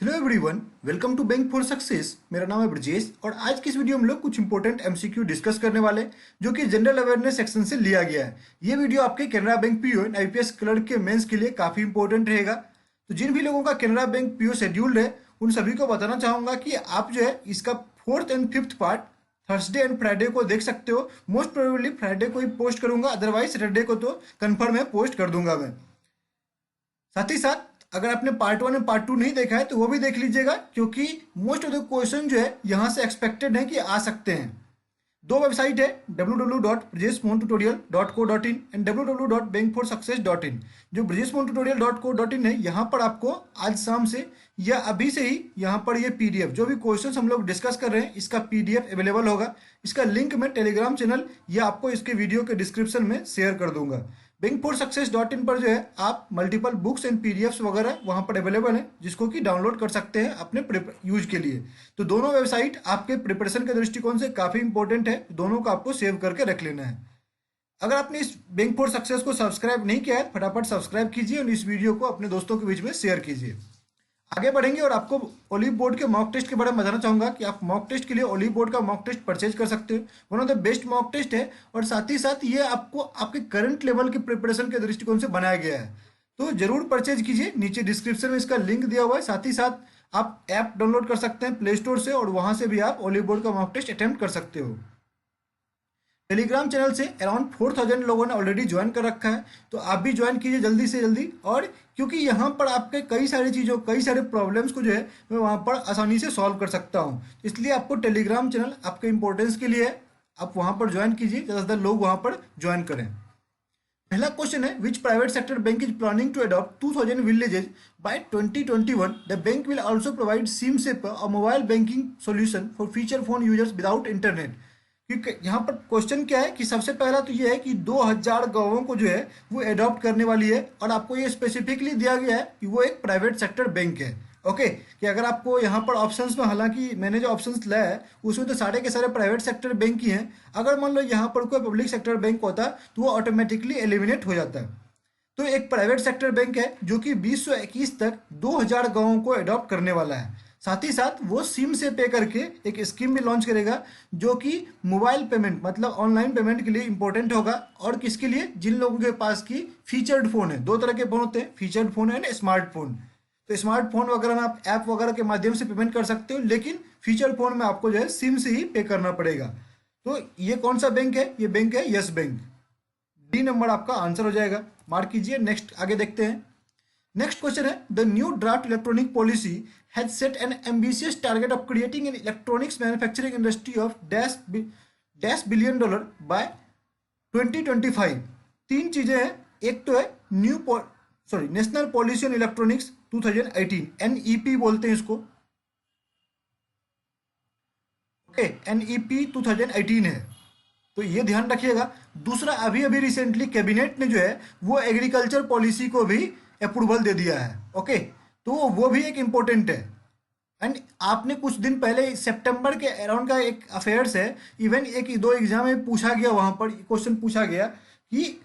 Hello everyone, welcome to bank for success. मेरा नाम है ब्रजेश और आज की इस वीडियो में हम लोग कुछ इंपॉर्टेंट एमसीक्यू डिस्कस करने वाले हैं जो कि जनरल अवेयरनेस सेक्शन से लिया गया है। ये वीडियो आपके Canara bank PO and IPS clerk के मेंस के लिए काफ़ी इंपॉर्टेंट रहेगा। तो जिन भी लोगों का कैनरा बैंक पीओ शेड्यूल्ड है उन सभी को बताना चाहूँगा कि आप जो है इसका 4th and 5th part Thursday and Friday को देख सकते हो। मोस्ट प्रोबेबली फ्राइडे को ही पोस्ट करूंगा, अदरवाइज सैटरडे को तो कन्फर्म है पोस्ट कर दूंगा मैं। साथ ही साथ अगर आपने पार्ट 1 और पार्ट 2 नहीं देखा है तो वो भी देख लीजिएगा, क्योंकि मोस्ट ऑफ द क्वेश्चन जो है यहाँ से एक्सपेक्टेड है कि आ सकते हैं। दो वेबसाइट है www.brajesmohntutorial.co.in एंड www.bankforsuccess.in। जो brajesmohntutorial.co.in है, यहाँ पर आपको आज शाम से या अभी से ही यहाँ पर ये पीडीएफ जो भी क्वेश्चंस हम लोग डिस्कस कर रहे हैं इसका पीडीएफ अवेलेबल होगा। इसका लिंक मैं टेलीग्राम चैनल या आपको इसके वीडियो के डिस्क्रिप्शन में शेयर कर दूंगा। bankforsuccess.in पर जो है आप मल्टीपल बुक्स एंड पीडीएफ्स वगैरह वहाँ पर अवेलेबल है जिसको कि डाउनलोड कर सकते हैं अपने यूज के लिए। तो दोनों वेबसाइट आपके प्रिपरेशन के दृष्टिकोण से काफ़ी इंपॉर्टेंट है, दोनों को आपको सेव करके रख लेना है। अगर आपने इस बैंक फॉर सक्सेस को सब्सक्राइब नहीं किया है फटाफट सब्सक्राइब कीजिए और इस वीडियो को अपने दोस्तों के बीच में शेयर कीजिए। आगे बढ़ेंगे और आपको ओलिव बोर्ड के मॉक टेस्ट के बारे में बताना चाहूंगा कि आप मॉक टेस्ट के लिए ओलिव बोर्ड का मॉक टेस्ट परचेज कर सकते हो। One of the best mock test है और साथ ही साथ ये आपको आपके करंट लेवल के प्रिपरेशन के दृष्टिकोण से बनाया गया है। तो जरूर परचेज कीजिए, नीचे डिस्क्रिप्शन में इसका लिंक दिया हुआ है। साथ ही साथ आप ऐप डाउनलोड कर सकते हैं प्ले स्टोर से और वहां से भी आप ओलिव बोर्ड का मॉक टेस्ट अटेम्प्ट कर सकते हो। टेलीग्राम चैनल से अराउंड 4000 लोगों ने ऑलरेडी ज्वाइन कर रखा है, तो आप भी ज्वाइन कीजिए जल्दी से जल्दी। और क्योंकि यहाँ पर आपके कई सारे प्रॉब्लम्स को जो है मैं वहाँ पर आसानी से सॉल्व कर सकता हूँ, इसलिए आपको टेलीग्राम चैनल आपके इंपॉर्टेंस के लिए है, आप वहाँ पर ज्वाइन कीजिए, ज़्यादा से ज़्यादा लोग वहाँ पर ज्वाइन करें। पहला क्वेश्चन है, which private sector bank is planning to adopt 2000 villages by 2021? The bank will also provide SIM sep a mobile banking solution for feature phone users without internet. क्योंकि यहाँ पर क्वेश्चन क्या है कि सबसे पहला तो ये है कि 2000 गाँवों को जो है वो अडॉप्ट करने वाली है और आपको ये स्पेसिफिकली दिया गया है कि वो एक प्राइवेट सेक्टर बैंक है। ओके, कि अगर आपको यहाँ पर ऑप्शंस में, हालांकि मैंने जो ऑप्शंस लाया है उसमें तो सारे के सारे प्राइवेट सेक्टर बैंक ही हैं, अगर मान लो यहाँ पर कोई पब्लिक सेक्टर बैंक होता तो वो ऑटोमेटिकली एलिमिनेट हो जाता है। तो एक प्राइवेट सेक्टर बैंक है जो कि 2021 तक 2000 गाँवों को अडॉप्ट करने वाला है। साथ ही साथ वो सिम से पे करके एक स्कीम भी लॉन्च करेगा जो कि मोबाइल पेमेंट मतलब ऑनलाइन पेमेंट के लिए इंपॉर्टेंट होगा। और किसके लिए? जिन लोगों के पास की फीचर्ड फोन है। दो तरह के फोन होते हैं, फीचर्ड फोन एंड स्मार्टफोन। तो स्मार्टफोन वगैरह में आप ऐप वगैरह के माध्यम से पेमेंट कर सकते हो, लेकिन फीचर्ड फोन में आपको जो है सिम से ही पे करना पड़ेगा। तो ये कौन सा बैंक है? ये बैंक है यस बैंक। डी नंबर आपका आंसर हो जाएगा, मार्क कीजिए। नेक्स्ट आगे देखते हैं। नेक्स्ट क्वेश्चन है, the new draft electronic policy has set an ambitious target of creating an electronics manufacturing industry of dash billion dollar by 2025। तीन चीजें हैं, एक तो है national policy on electronics 2018, NEP बोलते हैं इसको। ओके, एनईपी 2018 है, तो ये ध्यान रखिएगा। दूसरा, अभी अभी रिसेंटली कैबिनेट ने जो है वो एग्रीकल्चर पॉलिसी को भी अप्रूवल दे दिया है। ओके, तो वो भी एक इम्पोर्टेंट है। एंड आपने कुछ दिन पहले सितंबर के अराउंड का एक अफेयर्स है, इवन एक दो एग्जाम में पूछा गया, वहां पर क्वेश्चन पूछा गया कि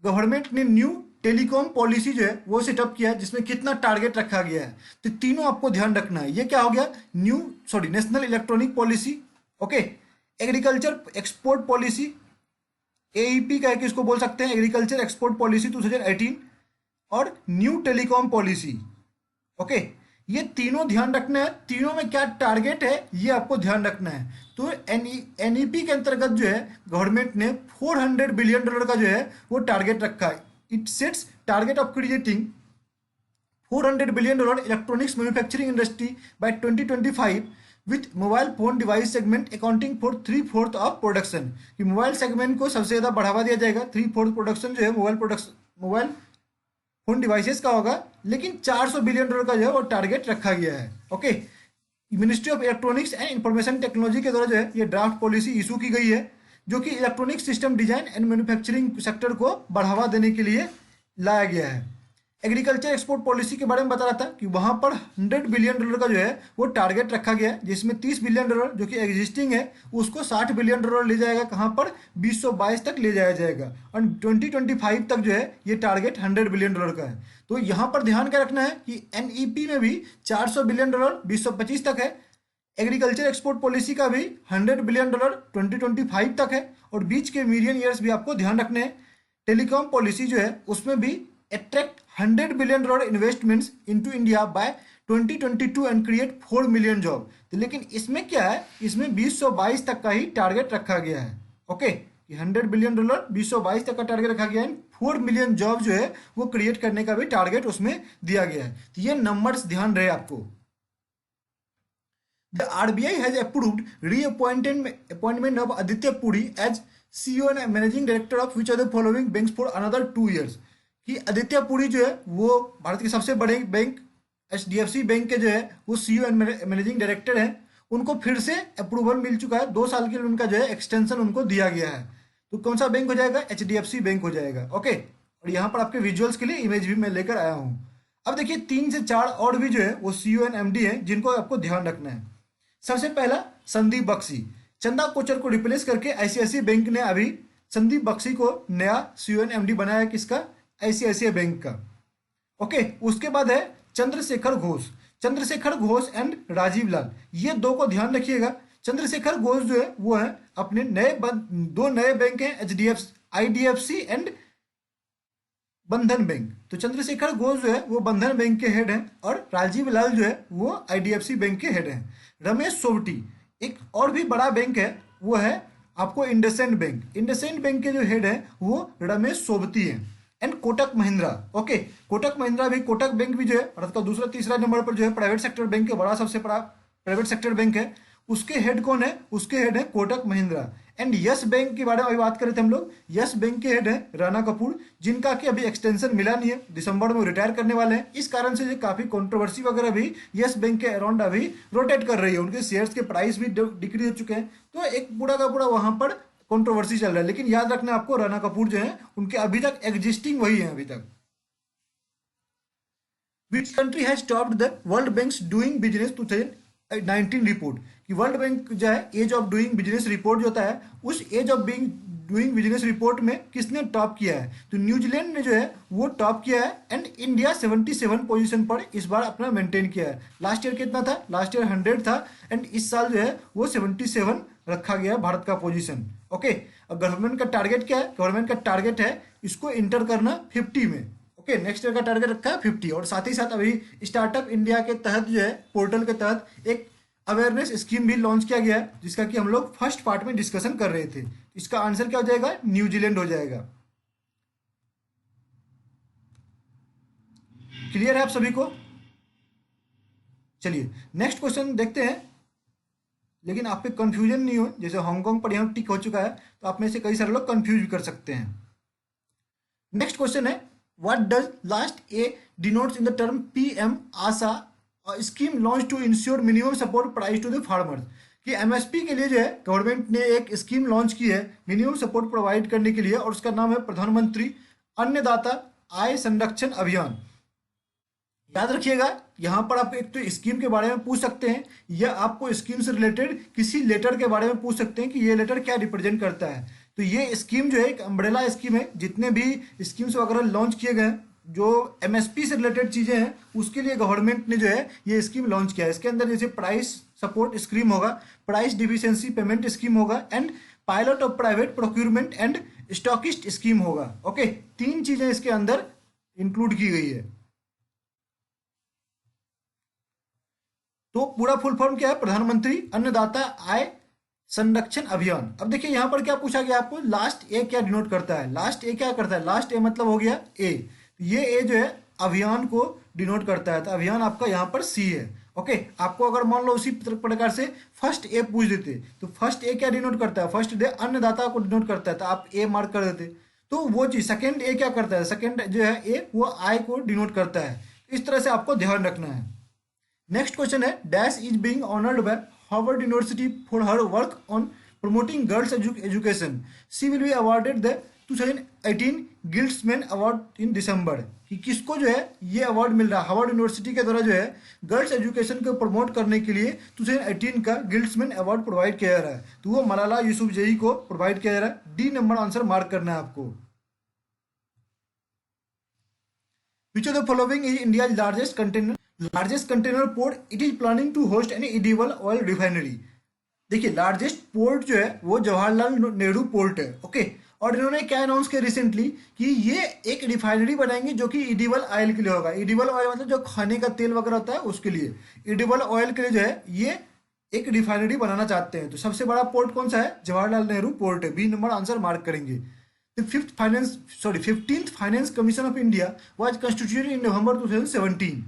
गवर्नमेंट ने न्यू टेलीकॉम पॉलिसी जो है वो सेटअप किया है जिसमें कितना टारगेट रखा गया है। तो तीनों आपको ध्यान रखना है। ये क्या हो गया? National electronic policy, okay, agriculture export policy, AEP कह के इसको बोल सकते हैं, एग्रीकल्चर एक्सपोर्ट पॉलिसी 2018, और न्यू टेलीकॉम पॉलिसी। ओके, ये तीनों ध्यान रखना है। तीनों में क्या टारगेट है ये आपको ध्यान रखना है। तो एनईपी के अंतर्गत जो है गवर्नमेंट ने 400 बिलियन डॉलर का जो है वो टारगेट रखा है। It sets target of creating 400 billion dollar electronics manufacturing industry by 2025 with mobile phone device segment accounting for 3/4 of production. कि मोबाइल सेगमेंट को सबसे ज़्यादा बढ़ावा दिया जाएगा। 3/4 प्रोडक्शन जो है मोबाइल फोन डिवाइसेस का होगा, लेकिन 400 बिलियन डॉलर का जो है वो टारगेट रखा गया है। Okay, ministry of electronics and information technology के द्वारा जो है ये ड्राफ्ट पॉलिसी इशू की गई है, जो कि electronic system design and manufacturing sector को बढ़ावा देने के लिए लाया गया है। एग्रीकल्चर एक्सपोर्ट पॉलिसी के बारे में बता रहा था कि वहां पर 100 बिलियन डॉलर का जो है वो टारगेट रखा गया है, जिसमें 30 बिलियन डॉलर जो कि एग्जिस्टिंग है उसको 60 बिलियन डॉलर ले जाएगा। कहां पर? 2022 तक ले जाया जाएगा और 2025 तक जो है ये टारगेट 100 बिलियन डॉलर का है। तो यहाँ पर ध्यान क्या रखना है कि एनईपी में भी $400 बिलियन 2025 तक है। एग्रीकल्चर एक्सपोर्ट पॉलिसी का भी $100 बिलियन 2025 तक है। और बीच के मीडियन ईयर्स भी आपको ध्यान रखने हैं। टेलीकॉम पॉलिसी जो है उसमें भी attract $100 billion investments into India by 2022 and create 4 million job. तो लेकिन इसमें क्या है, इसमें 2022 तक का ही टारगेट रखा गया है। ओके, $100 बिलियन 2022 तक का टारगेट रखा गया है। 4 मिलियन जॉब जो है वो क्रिएट करने का भी टारगेट उसमें दिया गया है। तो ये नंबर्स ध्यान रहे आपको। The RBI has approved reappointment of Aditya Puri as CEO and Managing Director of which of the following banks for another 2 years। कि आदित्य पुरी जो है वो भारत के सबसे बड़े बैंक HDFC बैंक के जो है वो CEO एंड मैनेजिंग डायरेक्टर हैं। उनको फिर से अप्रूवल मिल चुका है, 2 साल के लिए उनका जो है एक्सटेंशन उनको दिया गया है। तो कौन सा बैंक हो जाएगा, HDFC बैंक हो जाएगा। ओके, और यहाँ पर आपके विजुअल्स के लिए इमेज भी मैं लेकर आया हूँ। अब देखिए 3 से 4 और भी जो है वो CEO एंड MD हैं जिनको आपको ध्यान रखना है। सबसे पहला संदीप बख्शी, चंदा कोचर को रिप्लेस करके ICICI बैंक ने अभी संदीप बख्शी को नया CEO एंड MD बनाया है, किसका, ICICI बैंक का। ओके, उसके बाद है चंद्रशेखर घोष एंड राजीव लाल, ये 2 को ध्यान रखिएगा। चंद्रशेखर घोष जो है वो है अपने 2 नए बैंक हैं, IDFC एंड बंधन बैंक। तो चंद्रशेखर घोष जो है वो बंधन बैंक के हेड हैं और राजीव लाल जो है वो IDFC बैंक के हेड हैं। रमेश सोबटी, एक और भी बड़ा बैंक है, वो है आपको इंडसइंड बैंक के जो हेड है वो रमेश सोबती हैं। एंड कोटक महिंद्रा, ओके, कोटक महिंद्रा भी, कोटक बैंक भी जो है भारत का दूसरा तीसरा नंबर पर जो है प्राइवेट सेक्टर बैंक है, बड़ा सबसे बड़ा प्राइवेट सेक्टर बैंक है। उसके हेड कौन है, उसके हेड है Kotak Mahindra. And yes bank के बारे में अभी बात कर रहे थे हम लोग। यस बैंक के हेड है राणा कपूर, जिनका कि अभी एक्सटेंशन मिला नहीं है, दिसंबर में रिटायर करने वाले हैं। इस कारण से काफी कंट्रोवर्सी वगैरह भी यस बैंक के अराउंड अभी रोटेट कर रही है, उनके शेयर्स के प्राइस भी डिक्रीज हो चुके हैं। तो एक पूरा का पूरा वहां पर कंट्रोवर्सी चल रहा है। लेकिन याद रखना आपको, राणा कपूर जो है उनके अभी तक एग्जिस्टिंग वही है अभी तक। Which country has topped the World Bank's Doing Business 2019 रिपोर्ट? कि वर्ल्ड बैंक जो है ease of doing business report जो होता है, उस ease of doing business report में किसने टॉप किया है? तो न्यूजीलैंड ने जो है वो टॉप किया है। एंड इंडिया 77 पोजीशन पर इस बार अपना मेंटेन किया है। लास्ट ईयर कितना था? लास्ट ईयर 100 था एंड इस साल जो है वो 77 रखा गया भारत का पोजीशन। ओके, अब गवर्नमेंट का टारगेट क्या है? गवर्नमेंट का टारगेट है इसको इंटर करना 50 में। ओके, नेक्स्ट ईयर का टारगेट रखा है 50। और साथ ही साथ अभी स्टार्टअप इंडिया के तहत जो है, पोर्टल के तहत एक अवेयरनेस स्कीम भी लॉन्च किया गया है, जिसका कि हम लोग फर्स्ट पार्ट में डिस्कशन कर रहे थे। इसका आंसर क्या हो जाएगा? न्यूजीलैंड हो जाएगा। क्लियर है आप सभी को? चलिए नेक्स्ट क्वेश्चन देखते हैं, लेकिन आप पे कंफ्यूजन नहीं हो। जैसे हांगकांग पर यहाँ टिक हो चुका है, तो आप में से कई सारे लोग कंफ्यूज भी कर सकते हैं। नेक्स्ट क्वेश्चन है, what does last A denotes in the term PM AASHA scheme launch to ensure minimum support price to the farmers? कि MSP के लिए जो है गवर्नमेंट ने एक स्कीम लॉन्च की है मिनिमम सपोर्ट प्रोवाइड करने के लिए, और उसका नाम है प्रधानमंत्री अन्नदाता आय संरक्षण अभियान। याद रखिएगा, यहाँ पर आप एक तो स्कीम के बारे में पूछ सकते हैं, या आपको स्कीम से रिलेटेड किसी लेटर के बारे में पूछ सकते हैं कि ये लेटर क्या रिप्रेजेंट करता है। तो ये स्कीम जो है एक अम्ब्रेला स्कीम है। जितने भी स्कीम्स वगैरह लॉन्च किए गए, जो MSP से रिलेटेड चीजें हैं, उसके लिए गवर्नमेंट ने जो है ये स्कीम लॉन्च किया है। इसके अंदर जैसे प्राइस सपोर्ट स्कीम होगा, प्राइस डिफिशिएंसी पेमेंट स्कीम होगा, and pilot of private procurement and stockist scheme होगा। ओके, 3 चीजें इसके अंदर इंक्लूड की गई है। तो पूरा फुल फॉर्म क्या है? प्रधानमंत्री अन्नदाता आय संरक्षण अभियान। अब देखिए यहाँ पर क्या पूछा गया आपको, लास्ट ए क्या डिनोट करता है? लास्ट ए क्या करता है? लास्ट ए मतलब हो गया ए। ये ए जो है अभियान को डिनोट करता है, तो अभियान आपका यहाँ पर C है। ओके, आपको अगर मान लो उसी प्रकार से फर्स्ट ए पूछ देते, तो फर्स्ट ए क्या डिनोट करता है? फर्स्ट ए अन्नदाता को डिनोट करता है, तो आप ए मार्क कर देते। तो वो चीज सेकंड ए क्या करता है? सेकंड जो है ए वो आय को डिनोट करता है। इस तरह से आपको ध्यान रखना है। नेक्स्ट क्वेश्चन है, dash is being honoured by Harvard University for her work on promoting girls education. She will be awarded the 2018 Gleitsman award in December. कि किसको जो है ये अवार्ड मिल रहा है? हार्वर्ड यूनिवर्सिटी के द्वारा जो है गर्ल्स एजुकेशन को प्रमोट करने के लिए 2018 का गिल्ड्समैन अवार्ड प्रोवाइड किया जा रहा है। तो वो मलाला यूसुफजई को प्रोवाइड किया जा रहा है। D नंबर आंसर मार्क करना है आपको। Which of the following is India's largest container port? It is planning to host an edible oil refinery. देखिए लार्जेस्ट पोर्ट जो है वो जवाहरलाल नेहरू पोर्ट है, ओके। और इन्होंने क्या अनाउंस किया रिसेंटली कि ये एक रिफाइनरी बनाएंगे जो कि इडिबल ऑयल के लिए होगा। इडिबल ऑयल मतलब जो खाने का तेल वगैरह होता है उसके लिए, इडिबल ऑयल के लिए जो है ये एक रिफाइनरी बनाना चाहते हैं। तो सबसे बड़ा पोर्ट कौन सा है? जवाहरलाल नेहरू पोर्ट है। बी नंबर आंसर मार्क करेंगे। The 15th Finance Commission of India was constituted in November 2017.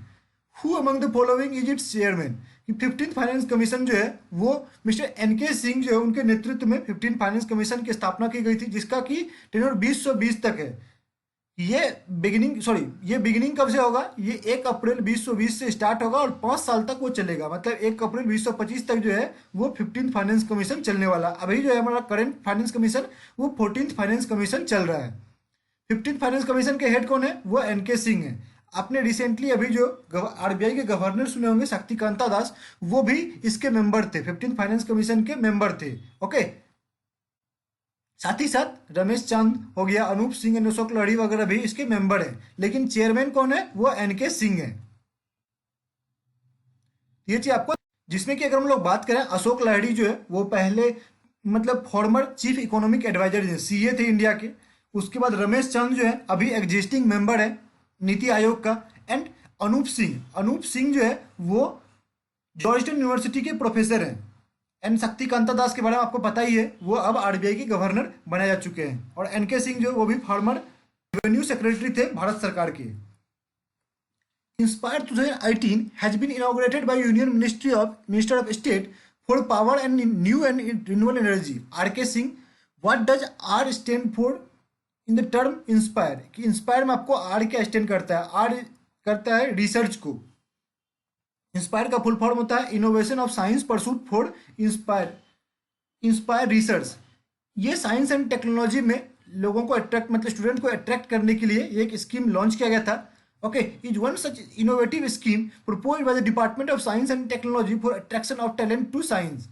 Who among the following is its chairman? कि 15th फाइनेंस कमीशन जो है वो मिस्टर एनके सिंह जो है उनके नेतृत्व में 15th फाइनेंस कमीशन की स्थापना की गई थी, जिसका कि टेन्योर 2020 तक है। ये बिगिनिंग कब से होगा? ये 1 अप्रैल 2020 से स्टार्ट होगा और 5 साल तक वो चलेगा। मतलब 1 अप्रैल 2025 तक जो है वो 15th फाइनेंस कमीशन चलने वाला। अभी जो है हमारा करंट फाइनेंस कमीशन वो 14th फाइनेंस कमीशन चल रहा है। 15th फाइनेंस कमीशन के हेड कौन है? वो एनके सिंह है। आपने रिसेंटली अभी जो आरबीआई के गवर्नर सुने होंगे शक्तिकांता दास, वो भी इसके मेंबर थे, 15th फाइनेंस कमीशन के मेंबर थे, ओके। साथ ही साथ रमेश चांद हो गया, अनूप सिंह, अशोक लहड़ी वगैरह भी इसके मेंबर हैं, लेकिन चेयरमैन कौन है? वो एनके सिंह है। ये चीज आपको, जिसमें कि अगर हम लोग बात करें, अशोक लहड़ी जो है वो पहले मतलब former chief economic adviser CA थे इंडिया के। उसके बाद रमेश चंद जो है अभी एग्जिस्टिंग मेंबर है नीति आयोग का। एंड अनूप सिंह जो है वो जॉर्जटाउन यूनिवर्सिटी के प्रोफेसर हैं। एंड शक्तिकांता दास के बारे में आपको पता ही है, वो अब आरबीआई के गवर्नर बनाए जा चुके हैं। और एनके सिंह जो वो भी फॉर्मर रेवेन्यू सेक्रेटरी थे भारत सरकार के। Inspire 2018 has been inaugurated by union minister of state for power and new and renewable energy R K. Singh. What does R stand for in the term inspire? कि इंस्पायर में आपको are क्या stand करता है? Are करता है रिसर्च को। Inspire का फुल फॉर्म होता है innovation of science pursuit for inspire research. ये साइंस एंड टेक्नोलॉजी में लोगों को अट्रैक्ट, मतलब स्टूडेंट को अट्रैक्ट करने के लिए एक स्कीम लॉन्च किया गया था, okay. Is one such innovative scheme proposed by the department of science and technology for attraction of talent to science.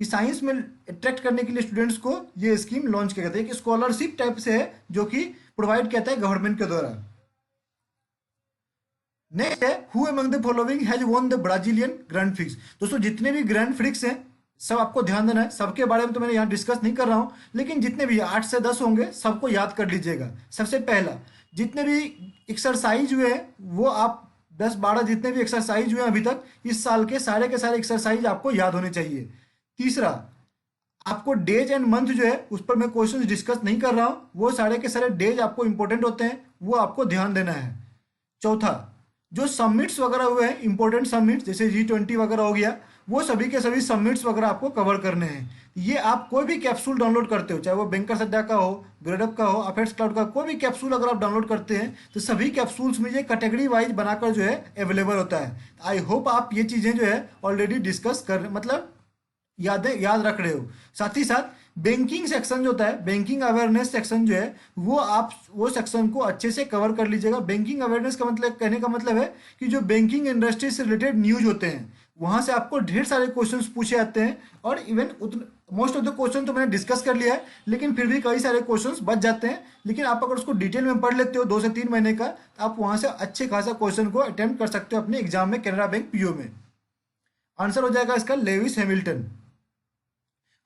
कि साइंस में अट्रैक्ट करने के लिए स्टूडेंट्स को ये स्कीम लॉन्च किया गया था। एक स्कॉलरशिप टाइप से है जो कि प्रोवाइड किया था गवर्नमेंट के द्वारा। नेक्स्ट है who among the following has won the Brazilian grand fix. दोस्तों जितने भी ग्रैंड फिक्स हैं सब आपको ध्यान देना है। सबके बारे में तो मैंने यहाँ डिस्कस नहीं कर रहा हूँ, लेकिन जितने भी 8 से 10 होंगे सबको याद कर लीजिएगा। सबसे पहला, जितने भी एक्सरसाइज हुए हैं वो आप 10-12 जितने भी एक्सरसाइज हुए हैं अभी तक इस साल के सारे एक्सरसाइज आपको याद होने चाहिए। तीसरा, आपको डेज एंड मंथ जो है उस पर मैं क्वेश्चन डिस्कस नहीं कर रहा हूँ, वो सारे के सारे डेज आपको इंपॉर्टेंट होते हैं, वो आपको ध्यान देना है। चौथा, जो समिट्स वगैरह हुए हैं इंपॉर्टेंट समिट्स जैसे G20 वगैरह हो गया, वो सभी के सभी समिट्स वगैरह आपको कवर करने हैं। ये आप कोई भी कैप्सूल डाउनलोड करते हो, चाहे वो बैंकर्स अड्डा का हो, ग्रेडअप का हो, अफेयर्स क्लाउड का, कोई भी कैप्सूल अगर आप डाउनलोड करते हैं तो सभी कैप्सूल्स में ये कैटेगरी वाइज बनाकर जो है अवेलेबल होता है। आई होप आप ये चीज़ें जो है ऑलरेडी डिस्कस कर, मतलब याद रख रहे हो। साथ ही साथ बैंकिंग सेक्शन जो होता है, बैंकिंग अवेयरनेस सेक्शन जो है वो सेक्शन को अच्छे से कवर कर लीजिएगा। बैंकिंग अवेयरनेस का मतलब, कहने का मतलब है कि जो बैंकिंग इंडस्ट्री से रिलेटेड न्यूज होते हैं वहां से आपको ढेर सारे क्वेश्चंस पूछे जाते हैं। और even most of the question तो मैंने डिस्कस कर लिया है, लेकिन फिर भी कई सारे क्वेश्चंस बच जाते हैं। लेकिन आप अगर उसको डिटेल में पढ़ लेते हो 2 से 3 महीने का, तो आप वहां से अच्छे खासा क्वेश्चन को अटेम्प्ट कर सकते हो अपने एग्जाम में, कैनरा बैंक पीओ में। आंसर हो जाएगा इसका Lewis Hamilton.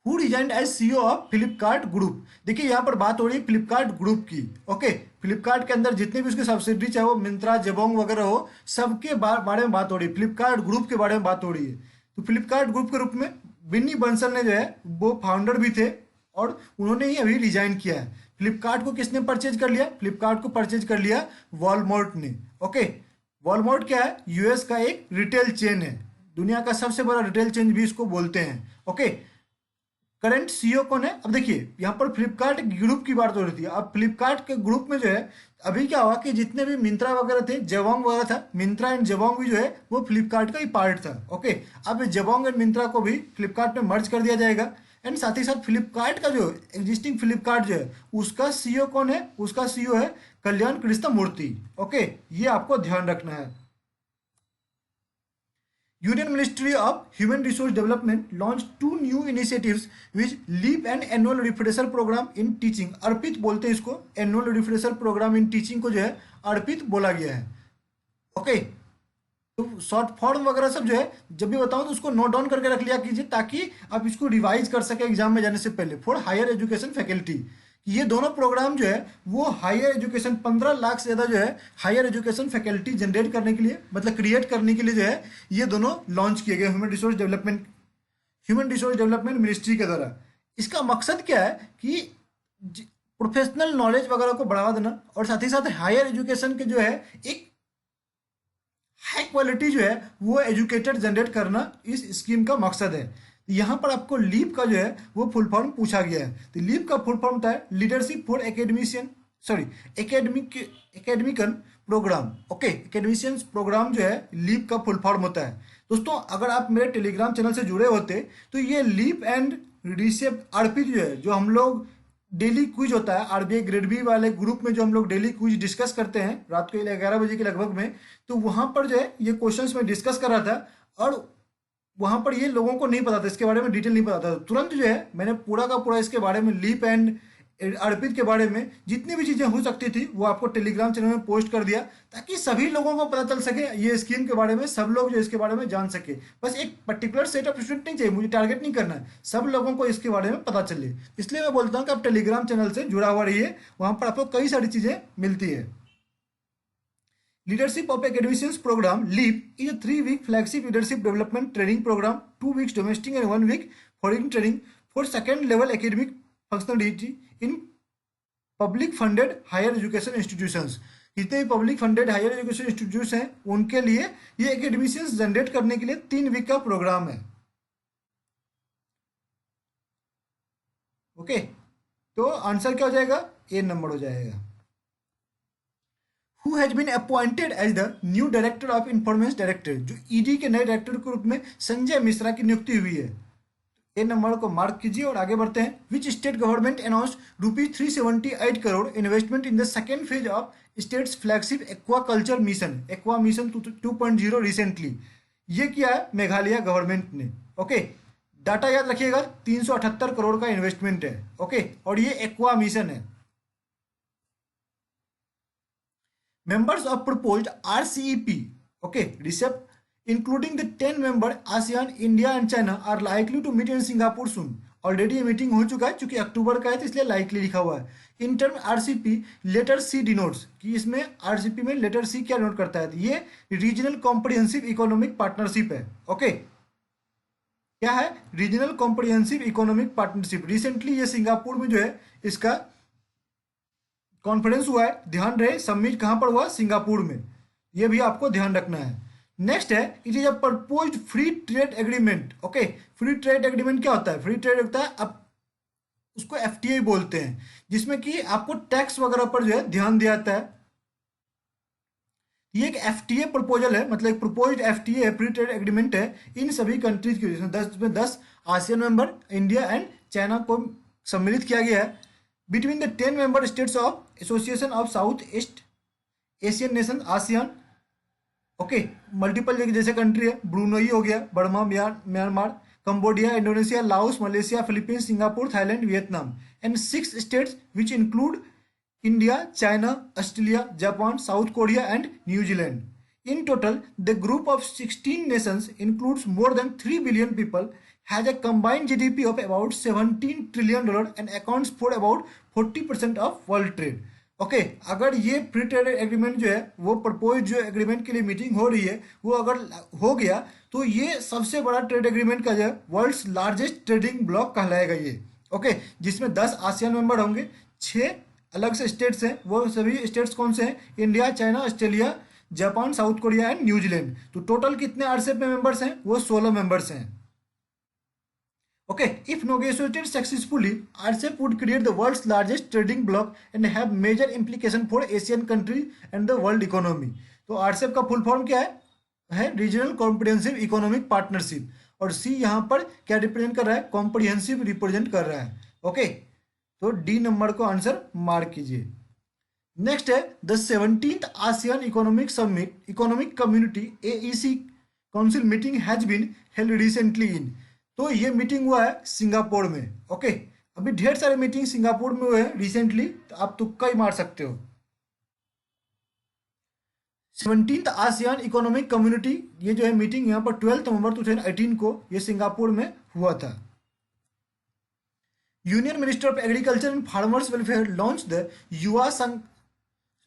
Who resigned as CEO of Flipkart group. देखिए यहाँ पर बात हो रही है फ्लिपकार्ट ग्रुप की, ओके। फ्लिपकार्ट के अंदर जितने भी उसके सब्सिडरी, चाहे वो मिंत्रा, जबोंग वगैरह हो, सबके बारे में बात हो रही है, फ्लिपकार्ट ग्रुप के बारे में बात हो रही है। तो फ्लिपकार्ट ग्रुप के रूप में बिन्नी बंसल ने जो है वो फाउंडर भी थे और उन्होंने ही अभी रिजाइन किया है। फ्लिपकार्ट को किसने परचेज कर लिया? फ्लिपकार्ट को परचेज कर लिया वॉलमार्ट ने, ओके। वॉलमार्ट क्या है? यूएस का एक रिटेल चेन है, दुनिया का सबसे बड़ा रिटेल चेन भी इसको बोलते हैं, ओके। करंट सीईओ कौन है? अब देखिए यहाँ पर फ्लिपकार्ट ग्रुप की बात हो रही थी। अब फ्लिपकार्ट के ग्रुप में जो है अभी क्या हुआ कि जितने भी मिंत्रा वगैरह थे, जबोंग वगैरह था, मिंत्रा एंड जबोंग भी जो है वो फ्लिपकार्ट का ही पार्ट था, ओके। अब जबोंग एंड मिंत्रा को भी फ्लिपकार्ट में मर्ज कर दिया जाएगा। एंड साथ ही साथ फ्लिपकार्ट का जो एग्जिस्टिंग फ्लिपकार्ट जो है उसका सीईओ कौन है? उसका सीईओ है कल्याण कृष्णमूर्ति, ओके। ये आपको ध्यान रखना है। Union Ministry of Human Resource Development launched 2 new initiatives which leap an annual refresher program in teaching। अर्पित बोलते हैं इसको, annual refresher programme in teaching को जो है अर्पित बोला गया है। ओके, तो शॉर्ट फॉर्म वगैरह सब जो है जब भी बताऊं तो उसको नोट डाउन करके रख लिया कीजिए, ताकि आप इसको रिवाइज कर सके एग्जाम में जाने से पहले। फॉर हायर एजुकेशन फैकल्टी, ये दोनों प्रोग्राम जो है वो हायर एजुकेशन 15 लाख से ज़्यादा जो है हायर एजुकेशन फैकल्टी जनरेट करने के लिए, मतलब क्रिएट करने के लिए जो है ये दोनों लॉन्च किए गए ह्यूमन रिसोर्स डेवलपमेंट मिनिस्ट्री के द्वारा। इसका मकसद क्या है कि प्रोफेशनल नॉलेज वगैरह को बढ़ावा देना, और साथ ही साथ हायर एजुकेशन के जो है एक हाई क्वालिटी जो है वो एजुकेटेड जनरेट करना इस स्कीम का मकसद है। यहाँ पर आपको लीप का जो है वो फुल फॉर्म पूछा गया है। तो लीप का फुल फॉर्म होता है leadership for academician programme. Okay, academicians programme जो है लीप का फुल फॉर्म होता है। दोस्तों, अगर आप मेरे टेलीग्राम चैनल से जुड़े होते तो ये लीप एंड रिसेप आरपी जो है, जो हम लोग डेली क्विज होता है आरबीआई ग्रेड बी वाले ग्रुप में, जो हम लोग डेली क्विज डिस्कस करते हैं रात को 11 बजे के लगभग में, तो वहां पर जो है ये क्वेश्चंस में डिस्कस कर रहा था, और वहां पर ये लोगों को नहीं पता था, इसके बारे में डिटेल नहीं पता था। तो तुरंत जो है मैंने पूरा का पूरा इसके बारे में लीप एंड अर्पित के बारे में जितनी भी चीज़ें हो सकती थी वो आपको टेलीग्राम चैनल में पोस्ट कर दिया, ताकि सभी लोगों को पता चल सके ये स्कीम के बारे में, सब लोग जो इसके बारे में जान सके। बस एक पर्टिकुलर सेट ऑफ स्टूडेंट नहीं चाहिए, मुझे टारगेट नहीं करना है, सब लोगों को इसके बारे में पता चले। इसलिए मैं बोलता हूँ कि आप टेलीग्राम चैनल से जुड़ा हुआ रहिए, वहाँ पर आपको कई सारी चीज़ें मिलती है। Leadership of Academicians Program (LEAP) is a 3-week flagship leadership development training program, 2 weeks domestic and 1 week foreign training for second-level academic functionality in public funded higher education institutions। जितने भी public funded higher education institutes हैं उनके लिए ये academicians generate करने के लिए 3 week का प्रोग्राम है। ओके, तो आंसर क्या हो जाएगा? ए नंबर हो जाएगा। Who has been appointed as the new director of Information Directorate, जो ईडी के नए डायरेक्टर के रूप में संजय मिश्रा की नियुक्ति हुई है। ए नंबर को मार्क कीजिए और आगे बढ़ते हैं। Which state government announced ₹378 crore investment in the second phase of states flagship aqua culture mission, aqua mission 2.0 recently. ये किया है मेघालय गवर्नमेंट ने। ओके, डाटा याद रखिएगा, 378 करोड़ का इन्वेस्टमेंट है। ओके, और ये एक्वा मिशन है। Members of proposed RCEP, okay, RCEP, including the 10 member ASEAN, India and China, are likely to meet in Singapore soon. Already ये मीटिंग हो चुका है, चूंकि अक्टूबर का है तो इसलिए लाइकली लिखा हुआ है। In term RCP letter C denotes, कि इसमें आरसीपी में लेटर सी क्या नोट करता है? ये रीजनल कॉम्प्रिहेंसिव इकोनॉमिक पार्टनरशिप है। ओके, क्या है? Regional comprehensive economic partnership. Recently ये सिंगापुर में जो है इसका कॉन्फ्रेंस हुआ है। ध्यान रहे, समिट कहां पर हुआ? सिंगापुर में। ये भी आपको ध्यान रखना है। नेक्स्ट है, it is a proposed free trade agreement. Okay, free trade agreement क्या होता है? फ्री ट्रेड होता है, अब उसको एफटीए बोलते हैं, जिसमें कि आपको टैक्स वगैरह पर जो है ध्यान दिया जाता है। ये एक एफटीए प्रपोजल है, मतलब एक प्रपोज्ड एफटीए है, फ्री ट्रेड एग्रीमेंट है इन सभी कंट्रीज के, जिसमें 10 ASEAN member, India and China को सम्मिलित किया गया है। Between the 10 member states of association of south east Asian nation ASEAN. Okay, multiple जैसे कंट्री है, ब्रूनई हो गया, Burma, Myanmar, Cambodia, Indonesia, Laos, Malaysia, Philippines, Singapore, Thailand, Vietnam, and 6 states which include India, China, Australia, Japan, South Korea and New Zealand. In total, the group of 16 nations includes more than 3 billion people, has a combined GDP of about $17 trillion and accounts for about 40% of world trade. Okay, अगर ये free trade agreement जो है वो propose जो agreement के लिए meeting हो रही है वो अगर हो गया तो ये सबसे बड़ा ट्रेड एग्रीमेंट का जो है वर्ल्ड्स लार्जेस्ट ट्रेडिंग ब्लॉक कहलाएगा ये। ओके, जिसमें 10 आसियान मेंबर होंगे, 6 अलग से स्टेट्स हैं। वो सभी स्टेट्स कौन से हैं? India, China, Australia, Japan, South Korea and New Zealand. तो टोटल कितने आरसीईपी में मेंबर्स हैं? वो 16 मेंबर्स हैं। Okay, if negotiated successfully, RCEP would create the world's largest trading bloc and have major implication for Asian country and the world economy. तो RCEP का full form क्या है? Regional comprehensive economic partnership. और सी यहाँ पर क्या रिप्रेजेंट कर रहा है? कॉम्प्रिहेंसिव रिप्रेजेंट कर रहा है। ओके, तो डी नंबर को आंसर मार्क कीजिए। नेक्स्ट है, the 17th ASEAN economic summit, economic community AEC council meeting has been held recently in. तो ये मीटिंग हुआ है सिंगापुर में। ओके, अभी ढेर सारे मीटिंग सिंगापुर में हुए हैं रिसेंटली, तो आप तुक्का ही मार सकते हो। 17th आसियान इकोनॉमिक कम्युनिटी, ये जो है मीटिंग यहाँ पर 12 नवंबर 2018 को ये सिंगापुर में हुआ था। Union minister of agriculture and farmers welfare launch the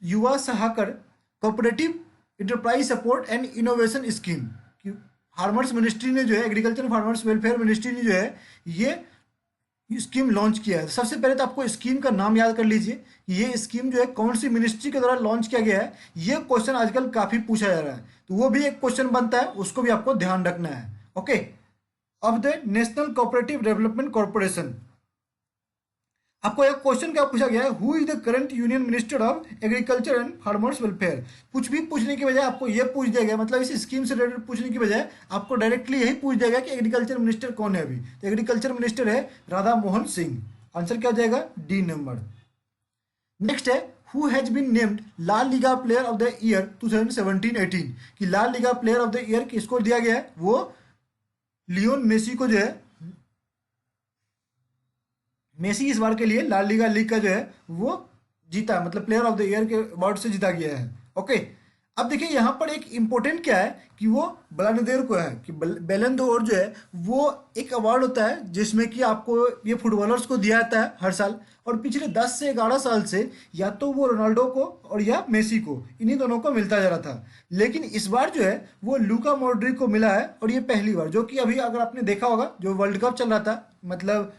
Yuva Sahakar cooperative enterprise support and innovation scheme. Farmers ministry ने जो है, agriculture and farmers welfare ministry ने जो है ये स्कीम लॉन्च किया है। सबसे पहले तो आपको स्कीम का नाम याद कर लीजिए, ये स्कीम जो है कौन सी मिनिस्ट्री के द्वारा लॉन्च किया गया है। ये क्वेश्चन आजकल काफी पूछा जा रहा है, तो वो भी एक क्वेश्चन बनता है, उसको भी आपको ध्यान रखना है। Okay, of the national cooperative development corporation. आपको एक क्वेश्चन क्या पूछा गया है, who is the current union minister of agriculture and farmers welfare. कुछ भी पूछने की बजाय आपको ये पूछ दिया गया, मतलब इस स्कीम से रिलेटेड पूछने की बजाय आपको डायरेक्टली यही पूछ दिया गया कि एग्रीकल्चर मिनिस्टर कौन है अभी। तो एग्रीकल्चर मिनिस्टर है राधा मोहन सिंह। आंसर क्या हो जाएगा, डी नंबर। नेक्स्ट है, who has been named La Liga player of the year 2017-18। कि La Liga player of the year किसको दिया गया है, वो लियोन मेसी को जो है, मेसी इस बार के लिए लाल लीगा लीग का जो है वो जीता, मतलब प्लेयर ऑफ द ईयर के अवार्ड से जीता गया है। ओके, अब देखिए यहाँ पर एक इंपॉर्टेंट क्या है कि वो बलानदेर को है कि बैलन d'Or जो है वो एक अवार्ड होता है जिसमें कि आपको ये फुटबॉलर्स को दिया जाता है हर साल, और पिछले 10 से 11 साल से या तो वो रोनाल्डो को और या मेसी को, इन्हीं दोनों को मिलता जा रहा था। लेकिन इस बार जो है वो लूका मॉड्रिक को मिला है, और ये पहली बार, जो कि अभी अगर आपने देखा होगा जो वर्ल्ड कप चल रहा था, मतलब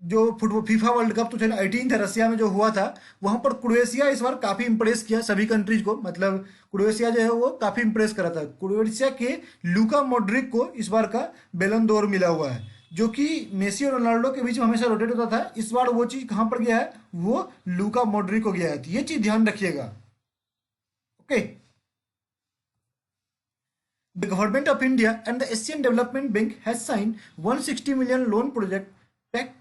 जो फुटबॉल फीफा वर्ल्ड कप 2018 था रसिया में जो हुआ था, वहां पर क्रोएशिया इस बार काफी इंप्रेस किया सभी कंट्रीज को, मतलब क्रोएशिया जो है वो काफी इंप्रेस करा था। क्रोएशिया के लूका मॉड्रिक को इस बार का बैलन d'Or मिला हुआ है, जो कि मेसी और रोनाल्डो के बीच में हमेशा रोटेट होता था। इस बार वो चीज कहां पर गया है, वो लूका मॉड्रिक को गया है, तो ये चीज ध्यान रखिएगा। Okay, the government of India and the Asian development bank has sign 160 million loan project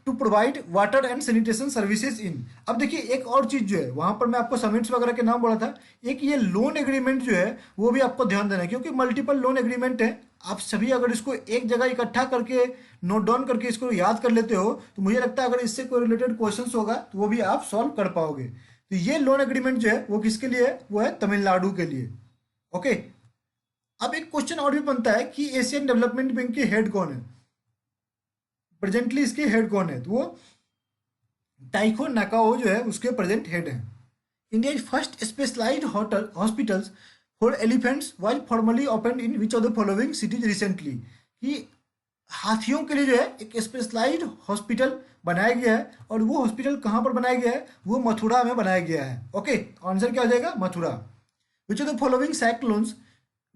to provide water and sanitation services in. अब देखिए एक और चीज जो है, वहां पर मैं आपको समिट्स वगैरह के नाम बोला था, एक ये लोन एग्रीमेंट जो है वो भी आपको ध्यान देना है, क्योंकि मल्टीपल लोन एग्रीमेंट है। आप सभी अगर इसको एक जगह इकट्ठा करके नोट डाउन करके इसको याद कर लेते हो, तो मुझे लगता है अगर इससे कोई रिलेटेड क्वेश्चन होगा तो वो भी आप सॉल्व कर पाओगे। तो ये लोन एग्रीमेंट जो है वो किसके लिए है, वो है तमिलनाडु के लिए। ओके, अब एक क्वेश्चन और भी बनता है कि एशियन डेवलपमेंट बैंक के हेड कौन है, प्रेजेंटली इसके हेड कौन है, तो वो टाइको नाकाओ जो है उसके प्रेजेंट हेड है। India first specialised hospitals for elephants was formally open in which of the following cities recently. कि हाथियों के लिए जो है एक स्पेशलाइज्ड हॉस्पिटल बनाया गया है, और वो हॉस्पिटल कहाँ पर बनाया गया है, वो मथुरा में बनाया गया है। ओके, आंसर क्या हो जाएगा, मथुरा। विच of the following cyclones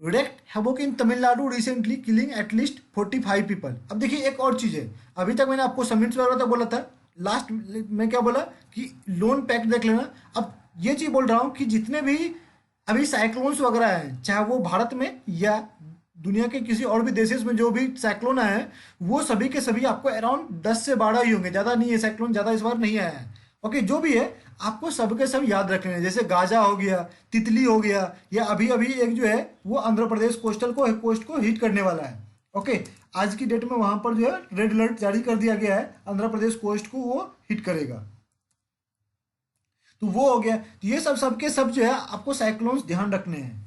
wreaked havoc in Tamil Nadu recently killing at least 45 people. अब देखिए एक और चीज है, अभी तक मैंने आपको समिट्स वगैरह तो बोला था, लास्ट में क्या बोला कि लोन पैक देख लेना। अब ये चीज बोल रहा हूँ कि जितने भी अभी साइक्लोन्स वगैरह हैं, चाहे वो भारत में या दुनिया के किसी और भी देशों में जो भी साइक्लोन आए हैं, वो सभी के सभी आपको अराउंड 10 से 12 ही होंगे, ज़्यादा नहीं है, साइक्लोन ज़्यादा इस बार नहीं आया है। ओके, जो भी है आपको सबके सब याद रखने हैं, जैसे गाजा हो गया, तितली हो गया, या अभी अभी एक जो है वो आंध्र प्रदेश कोस्ट को हिट करने वाला है। ओके, आज की डेट में वहां पर जो है रेड अलर्ट जारी कर दिया गया है, आंध्र प्रदेश कोस्ट को वो हिट करेगा। तो वो हो गया, तो ये सबके सब जो है आपको साइक्लोन्स ध्यान रखने हैं।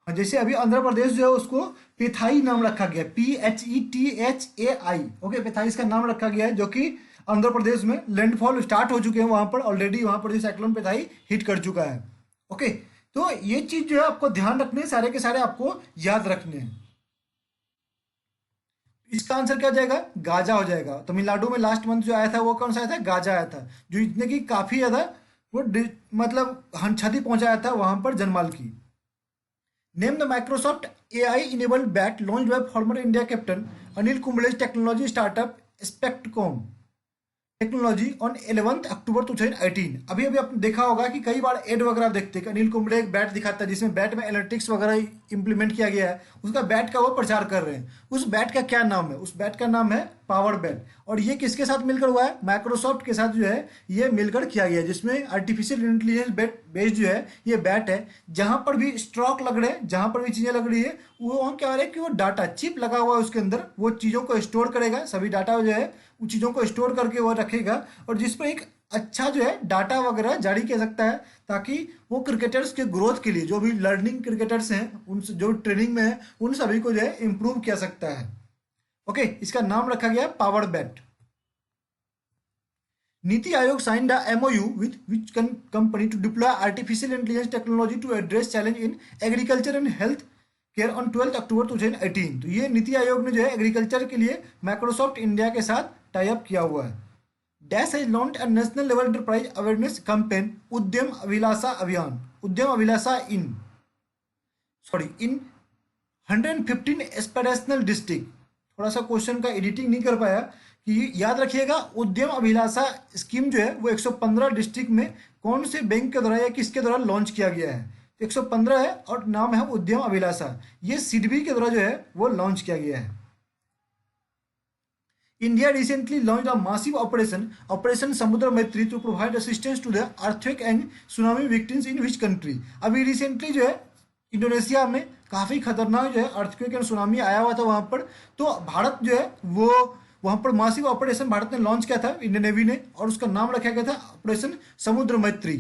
जैसे अभी आंध्र प्रदेश जो है उसको पेथाई नाम रखा गया, PHETHAI। ओके, पेथाई इसका नाम रखा गया है, जो कि आंध्र प्रदेश में लैंडफॉल स्टार्ट हो चुके हैं वहां पर ऑलरेडी, वहां पर जो साइक्लोन पेथाई हिट कर चुका है। ओके, तो ये चीज जो है आपको ध्यान रखने, सारे के सारे आपको याद रखने हैं। इसका आंसर क्या जाएगा, गाजा हो जाएगा। तमिलनाडु में लास्ट मंथ जो आया था वो कौन सा आया था, गाजा आया था, जो इतने की काफी ज्यादा वो मतलब क्षति पहुंचाया था वहां पर जनमाल की। Name the Microsoft AI enabled bat launched by former India captain Anil Kumble's technology startup Spektacom technology on 11 October 2018। अभी अभी आपने देखा होगा कि कई बार एड वगैरह आप देखते हैं, अनिल कुंबले एक बैट दिखाता है जिसमें बैट में एनालिटिक्स वगैरह इंप्लीमेंट किया गया है, उसका बैट का वो प्रचार कर रहे हैं। उस बैट का क्या नाम है, उस बैट का नाम है पावर बैट, और ये किसके साथ मिलकर हुआ है, माइक्रोसॉफ्ट के साथ जो है ये मिलकर किया गया है, जिसमें आर्टिफिशियल इंटेलिजेंस बेस्ड जो है ये बैट है। जहां पर भी स्ट्रोक लग रहे हैं, जहां पर भी चीजें लग रही है, वो वहां क्या हो रहा है कि वो डाटा चिप लगा हुआ है उसके अंदर, वो चीजों को स्टोर करेगा, सभी डाटा जो है उन चीज़ों को स्टोर करके वो रखेगा, और जिस पर एक अच्छा जो है डाटा वगैरह जारी किया सकता है, ताकि वो क्रिकेटर्स के ग्रोथ के लिए जो भी लर्निंग क्रिकेटर्स हैं, उन जो ट्रेनिंग में है, उन सभी को जो है इम्प्रूव किया सकता है। ओके, इसका नाम रखा गया है power bat. NITI Aayog signed a MOU with which company to deploy artificial intelligence technology to address challenge in agriculture and health care on 12 October 2018। तो ये नीति आयोग ने जो है एग्रीकल्चर के लिए माइक्रोसॉफ्ट इंडिया के साथ टाई अप किया हुआ है। Dash has launch a national level enterprise awareness campaign उद्यम अभिलाषा अभियान, उद्यम अभिलाषा इन 115 एस्पिरेशनल डिस्ट्रिक्ट। थोड़ा सा क्वेश्चन का एडिटिंग नहीं कर पाया कि याद रखिएगा उद्यम अभिलाषा स्कीम जो है वो 115 डिस्ट्रिक्ट में कौन से बैंक के द्वारा या किसके द्वारा लॉन्च किया गया है। 115 है और नाम है उद्यम अभिलाषा। ये सिडबी के द्वारा जो है वो लॉन्च किया गया है। India recently launch a massive operation Samudra Maitri to provide assistance to the earthquake and tsunami victims in which country. अभी रिसेंटली जो है इंडोनेशिया में काफ़ी खतरनाक जो है अर्थक्वेक एंड सुनामी आया हुआ था वहाँ पर। तो भारत जो है वो वहाँ पर मासिव ऑपरेशन भारत ने लॉन्च किया था, इंडियन नेवी ने, और उसका नाम रखा गया था ऑपरेशन समुद्र मैत्री।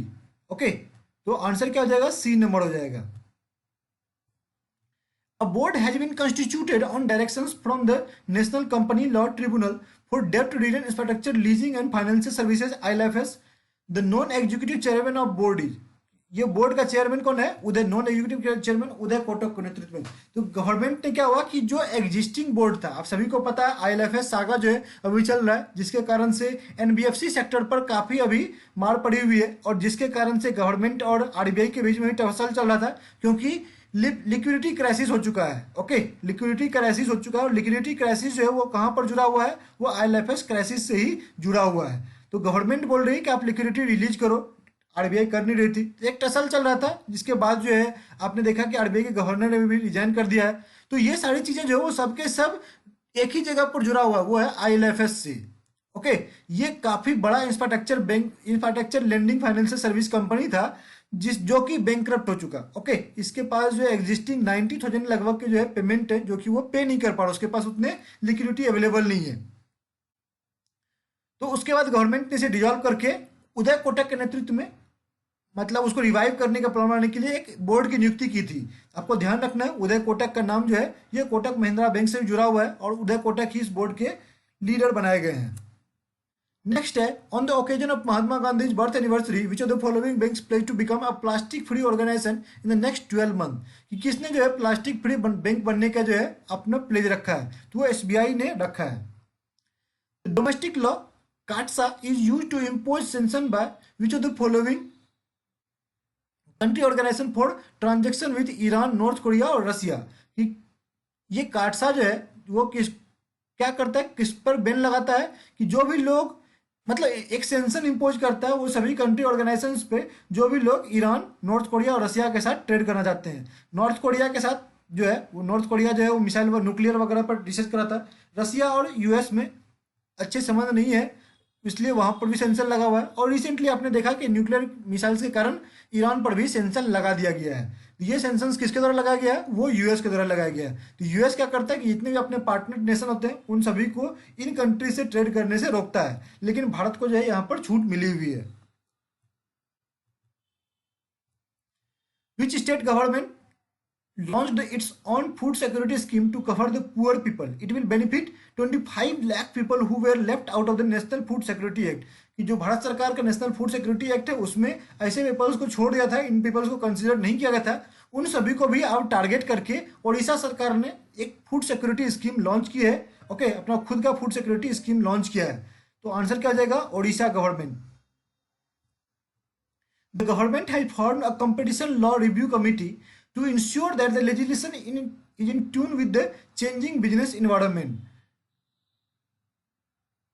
ओके, तो आंसर क्या हो जाएगा? सी नंबर हो जाएगा। A board has been constituted on directions from the National Company Law Tribunal for Debt Relief Infrastructure Leasing and Financial Services (ILFS). The non-executive chairman of board is, ये board का chairman कौन है? उदय, non executive chairman Uday Kotak के नेतृत्व में। तो government ने क्या हुआ कि जो एग्जिस्टिंग बोर्ड था, आप सभी को पता है आईएलएफएस सागा जो है अभी चल रहा है, जिसके कारण से एनबीएफसी सेक्टर पर काफी अभी मार पड़ी हुई है, और जिसके कारण से गवर्नमेंट और आरबीआई के बीच में भी टकसाल चल रहा था, क्योंकि लिक्विडिटी क्राइसिस हो चुका है। ओके, लिक्विडिटी क्राइसिस हो चुका है, और लिक्विडिटी क्राइसिस जो है वो कहाँ पर जुड़ा हुआ है? वो आईएलएफएस क्राइसिस से ही जुड़ा हुआ है। तो गवर्नमेंट बोल रही है कि आप लिक्विडिटी रिलीज करो, आरबीआई कर नहीं रही थी। तो एक टसल चल रहा था, जिसके बाद जो है आपने देखा कि आरबीआई के गवर्नर ने भी रिजाइन कर दिया है। तो ये सारी चीजें जो है वो सबके सब एक ही जगह पर जुड़ा हुआ है, वो है आईएलएफएस से। ओके, ये काफी बड़ा infrastructure lending financial service company था, जो कि बैंकरप्ट हो चुका। ओके, इसके पास जो है एग्जिस्टिंग 90,000 लगभग के जो है पेमेंट है, जो कि वो पे नहीं कर पा रहा, उसके पास उतने लिक्विडिटी अवेलेबल नहीं है। तो उसके बाद गवर्नमेंट ने इसे डिजॉल्व करके उदय कोटक के नेतृत्व में, मतलब उसको रिवाइव करने का प्लान बनाने के लिए एक बोर्ड की नियुक्ति की थी। आपको ध्यान रखना है, उदय कोटक का नाम जो है ये कोटक महिंद्रा बैंक से जुड़ा हुआ है, और उदय कोटक ही इस बोर्ड के लीडर बनाए गए हैं। नेक्स्ट है, on the occasion of Mahatma Gandhi birth anniversary which of the following banks pledge to become a plastic free organisation in the next 12 month. कि किसने जो है प्लास्टिक फ्री बैंक बनने का जो है अपना प्लेज रखा है? तो वो एसबीआई ने रखा है। Domestic law CAATSA is use to impose sanction by which of the following country organisation for transaction with Iran, North Korea और रसिया। कि ये काटसा जो है वो क्या करता है, किस पर बैन लगाता है? कि जो भी लोग, मतलब एक सेंक्शन इंपोज करता है वो सभी कंट्री ऑर्गेनाइजेशंस पे जो भी लोग ईरान, नॉर्थ कोरिया और रसिया के साथ ट्रेड करना चाहते हैं। नॉर्थ कोरिया के साथ जो है वो, नॉर्थ कोरिया जो है वो मिसाइल व न्यूक्लियर वगैरह पर रिसर्च कराता है। रसिया और यूएस में अच्छे संबंध नहीं है, इसलिए वहां पर भी सेंसर लगा हुआ है। और रिसेंटली आपने देखा कि न्यूक्लियर मिसाइल्स के कारण ईरान पर भी सेंसर लगा दिया गया है। तो ये सेंक्शंस किसके द्वारा लगाया गया है? वो यूएस के द्वारा लगाया गया है। तो यूएस क्या करता है कि जितने भी अपने पार्टनर नेशन होते हैं उन सभी को इन कंट्री से ट्रेड करने से रोकता है, लेकिन भारत को जो है यहाँ पर छूट मिली हुई है। Which state government launched its own food security scheme to cover the poor people. It will benefit 25 lakh people who were left out of the National Food Security Act. कि जो भारत सरकार का नेशनल फूड सिक्योरिटी एक्ट है उसमें ऐसे peoples को छोड़ दिया था, इन पीपल्स को कंसिडर नहीं किया गया था, उन सभी को भी अब टारगेट करके ओडिशा सरकार ने एक फूड सिक्योरिटी स्कीम लॉन्च की है। ओके, अपना खुद का फूड सिक्योरिटी स्कीम लॉन्च किया है। तो आंसर क्या आ जाएगा? Odisha government. The government has formed a competition law review committee to ensure that the legislation is in tune with the changing business environment.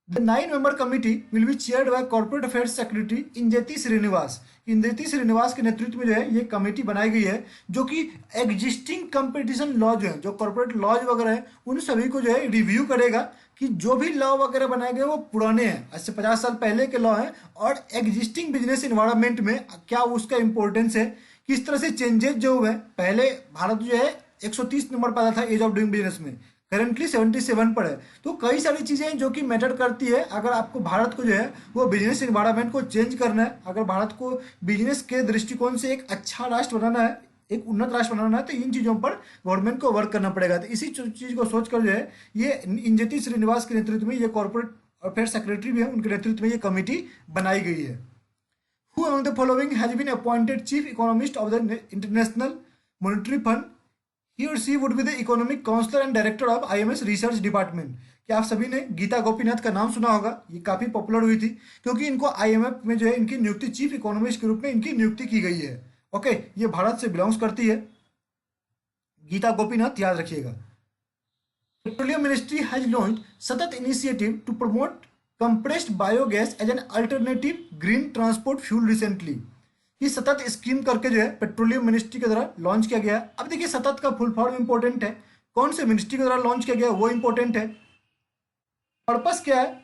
The 9-member committee will be chaired by Corporate Affairs Secretary Injeti Srinivas. Injeti Srinivas के नेतृत्व में जो है ये committee बनाई गई है, जो कि एग्जिस्टिंग कंपटीशन लॉ जो है, जो कॉर्पोरेट लॉज वगैरह है, उन सभी को जो है रिव्यू करेगा कि जो भी लॉ वगैरह बनाए गए वो पुराने हैं, आज से 50 साल पहले के लॉ हैं, और एग्जिस्टिंग बिजनेस इन्वायरमेंट में क्या उसका इंपॉर्टेंस है, किस तरह से चेंजेस जो हुए। पहले भारत जो है 130 नंबर पर आता था एज ऑफ डूइंग बिजनेस में, करेंटली 77 पर है। तो कई सारी चीज़ें हैं जो कि मैटर करती है। अगर आपको भारत को जो है वो बिजनेस इन्वायरमेंट को चेंज करना है, अगर भारत को बिजनेस के दृष्टिकोण से एक अच्छा राष्ट्र बनाना है, एक उन्नत राष्ट्र बनाना है, तो इन चीज़ों पर गवर्नमेंट को वर्क करना पड़ेगा। तो इसी चीज़ को सोचकर जो है ये इंजेती श्रीनिवास के नेतृत्व में, ये कॉर्पोरेट अफेयर सेक्रेटरी भी है, उनके नेतृत्व में ये कमेटी बनाई गई है। Who among the following has been appointed chief economist of the International Monetary Fund? He or she would be the economic counselor and director of IMS research department. क्या आप सभी ने गीता गोपीनाथ का नाम सुना होगा? ये काफी पॉपुलर हुई थी क्योंकि इनको IMF में जो है इनकी नियुक्ति चीफ इकोनॉमिस्ट के रूप में इनकी नियुक्ति की गई है। ओके, ये भारत से बिलोंग्स करती है, गीता गोपीनाथ, याद रखिएगा। Petroleum ministry has launch SATAT initiative to promote compressed biogas as an alternative green transport fuel recently। ये सतत स्कीम करके जो है पेट्रोलियम मिनिस्ट्री के द्वारा लॉन्च किया गया। अब देखिए सतत का फुल फॉर्म इंपॉर्टेंट है, कौन से मिनिस्ट्री के द्वारा लॉन्च किया गया वो इंपॉर्टेंट है, पर्पस क्या है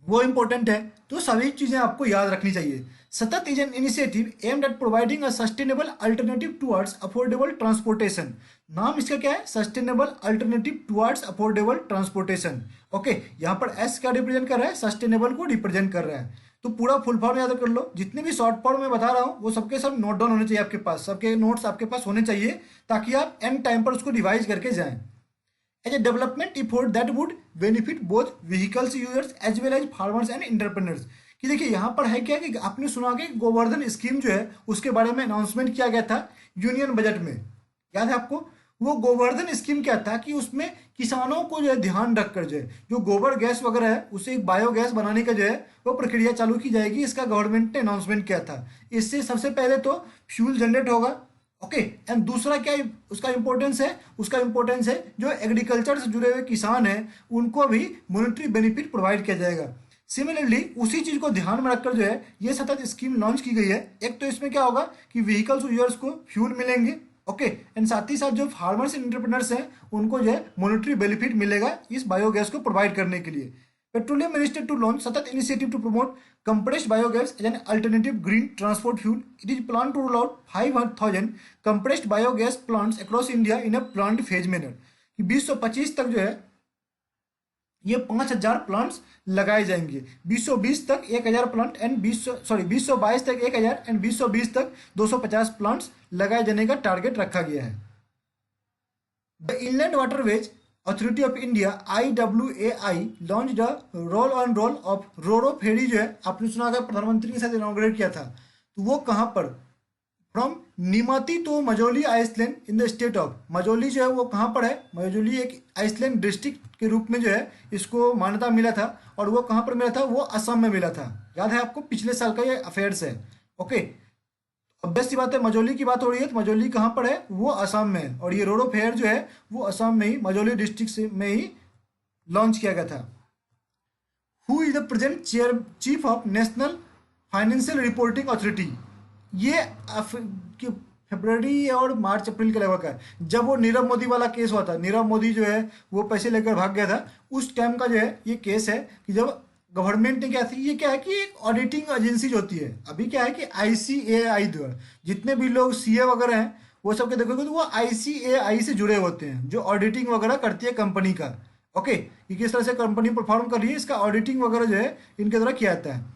वो इंपॉर्टेंट है। तो सभी चीजें आपको याद रखनी चाहिए। सतत is an initiative aimed at providing a sustainable alternative towards affordable transportation. नाम इसका क्या है? Sustainable alternative towards affordable transportation. Okay, यहाँ पर एस क्या रिप्रेजेंट कर रहा है? सस्टेनेबल को रिप्रेजेंट कर रहा है। तो पूरा फुल फॉर्म याद कर लो, जितने भी शॉर्ट फॉर्म में बता रहा हूँ वो सबके सब नोट डाउन होने चाहिए आपके पास, सबके नोट्स आपके पास होने चाहिए ताकि आप एंड टाइम पर उसको रिवाइज करके जाएं। as a development effort that would benefit both vehicles users as well as farmers and entrepreneurs। कि देखिए यहाँ पर है क्या कि आपने सुना कि गोवर्धन स्कीम जो है उसके बारे में अनाउंसमेंट किया गया था यूनियन बजट में, याद है आपको? वो गोवर्धन स्कीम क्या था कि उसमें किसानों को जो है ध्यान रखकर जो है जो गोबर गैस वगैरह है उसे एक बायोगैस बनाने का जो है वो प्रक्रिया चालू की जाएगी। इसका गवर्नमेंट ने अनाउंसमेंट किया था। इससे सबसे पहले तो फ्यूल जनरेट होगा। ओके, एंड दूसरा क्या उसका इंपॉर्टेंस है? उसका इंपॉर्टेंस है जो एग्रीकल्चर से जुड़े हुए किसान हैं उनको भी मॉनेटरी बेनिफिट प्रोवाइड किया जाएगा। सिमिलरली उसी चीज को ध्यान में रखकर जो है ये सतत स्कीम लॉन्च की गई है। एक तो इसमें क्या होगा कि व्हीकल्स यूजर्स को फ्यूल मिलेंगे, ओके, एंड साथ ही साथ जो फार्मर्स एंड एंटरप्रेन्योर्स हैं उनको जो है मॉनेटरी बेनिफिट मिलेगा इस बायोगैस को प्रोवाइड करने के लिए। Petroleum minister to launch SATAT initiative to promote compressed biogas as an alternative green transport fuel. It is planned to roll out 5,000 compressed biogas plants across India in a planned phase manner। 2025 तक जो है ये 5,000 plants लगाए जाएंगे। 2020 तक 1,000 plant and 2022 तक 1,000 and 2020 तक 250 plants लगाए जाने का टारगेट रखा गया है। The inland waterways authority of India IWAI launch the roll on roll off roro ferry जो है आपने सुना होगा प्रधानमंत्री के साथ इनॉग्रेट किया था। तो वो कहाँ पर? From Nimati to Majuli island in the state of Majuli जो है वो कहाँ पर है? मजोली एक आइसलैंड डिस्ट्रिक्ट के रूप में जो है इसको मान्यता मिला था और वो कहाँ पर मिला था? वो असम में मिला था। याद है आपको? पिछले साल का ये अफेयर्स है। ओके, ऑब्वियस सी बात है, मजोली की बात हो रही है तो मजोली कहाँ पर है? वो असम में है। और ये रोरो फेयर जो है वो असम में ही मजोली डिस्ट्रिक्ट से में ही लॉन्च किया गया था। Who is the present chief of national financial reporting authority? ये फरवरी और मार्च अप्रैल के लगभग है, जब वो नीरव मोदी वाला केस हुआ था। नीरव मोदी जो है वो पैसे लेकर भाग गया था, उस टाइम का जो है ये केस है कि जब गवर्नमेंट ने क्या थी, ये क्या है कि एक ऑडिटिंग एजेंसी जो होती है, अभी क्या है कि ICAI द्वारा जितने भी लोग CA वगैरह हैं वो सब के देखोगे तो वो ICAI से जुड़े होते हैं जो ऑडिटिंग वगैरह करती है कंपनी का। ओके, ये किस तरह से कंपनी परफॉर्म कर रही है इसका ऑडिटिंग वगैरह जो है इनके द्वारा किया जाता है।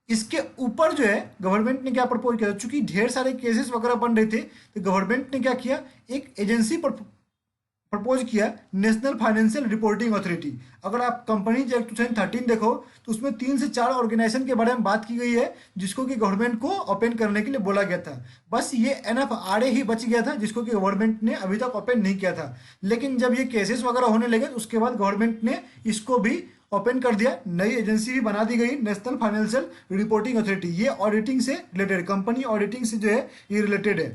इसके ऊपर जो है गवर्नमेंट ने क्या प्रपोज किया, चूंकि ढेर सारे केसेस वगैरह बन रहे थे तो गवर्नमेंट ने क्या किया, एक एजेंसी पर प्रपोज किया, नेशनल फाइनेंशियल रिपोर्टिंग अथॉरिटी। अगर आप कंपनी एक्ट 2013 देखो तो उसमें 3 से 4 ऑर्गेनाइजेशन के बारे में बात की गई है जिसको कि गवर्नमेंट को ओपन करने के लिए बोला गया था। बस ये NFRA ही बच गया था जिसको कि गवर्नमेंट ने अभी तक ओपन नहीं किया था। लेकिन जब ये केसेस वगैरह होने लगे तो उसके बाद गवर्नमेंट ने इसको भी ओपन कर दिया, नई एजेंसी भी बना दी गई, नेशनल फाइनेंशियल रिपोर्टिंग अथॉरिटी। ये ऑडिटिंग से रिलेटेड, कंपनी ऑडिटिंग से जो है ये रिलेटेड है।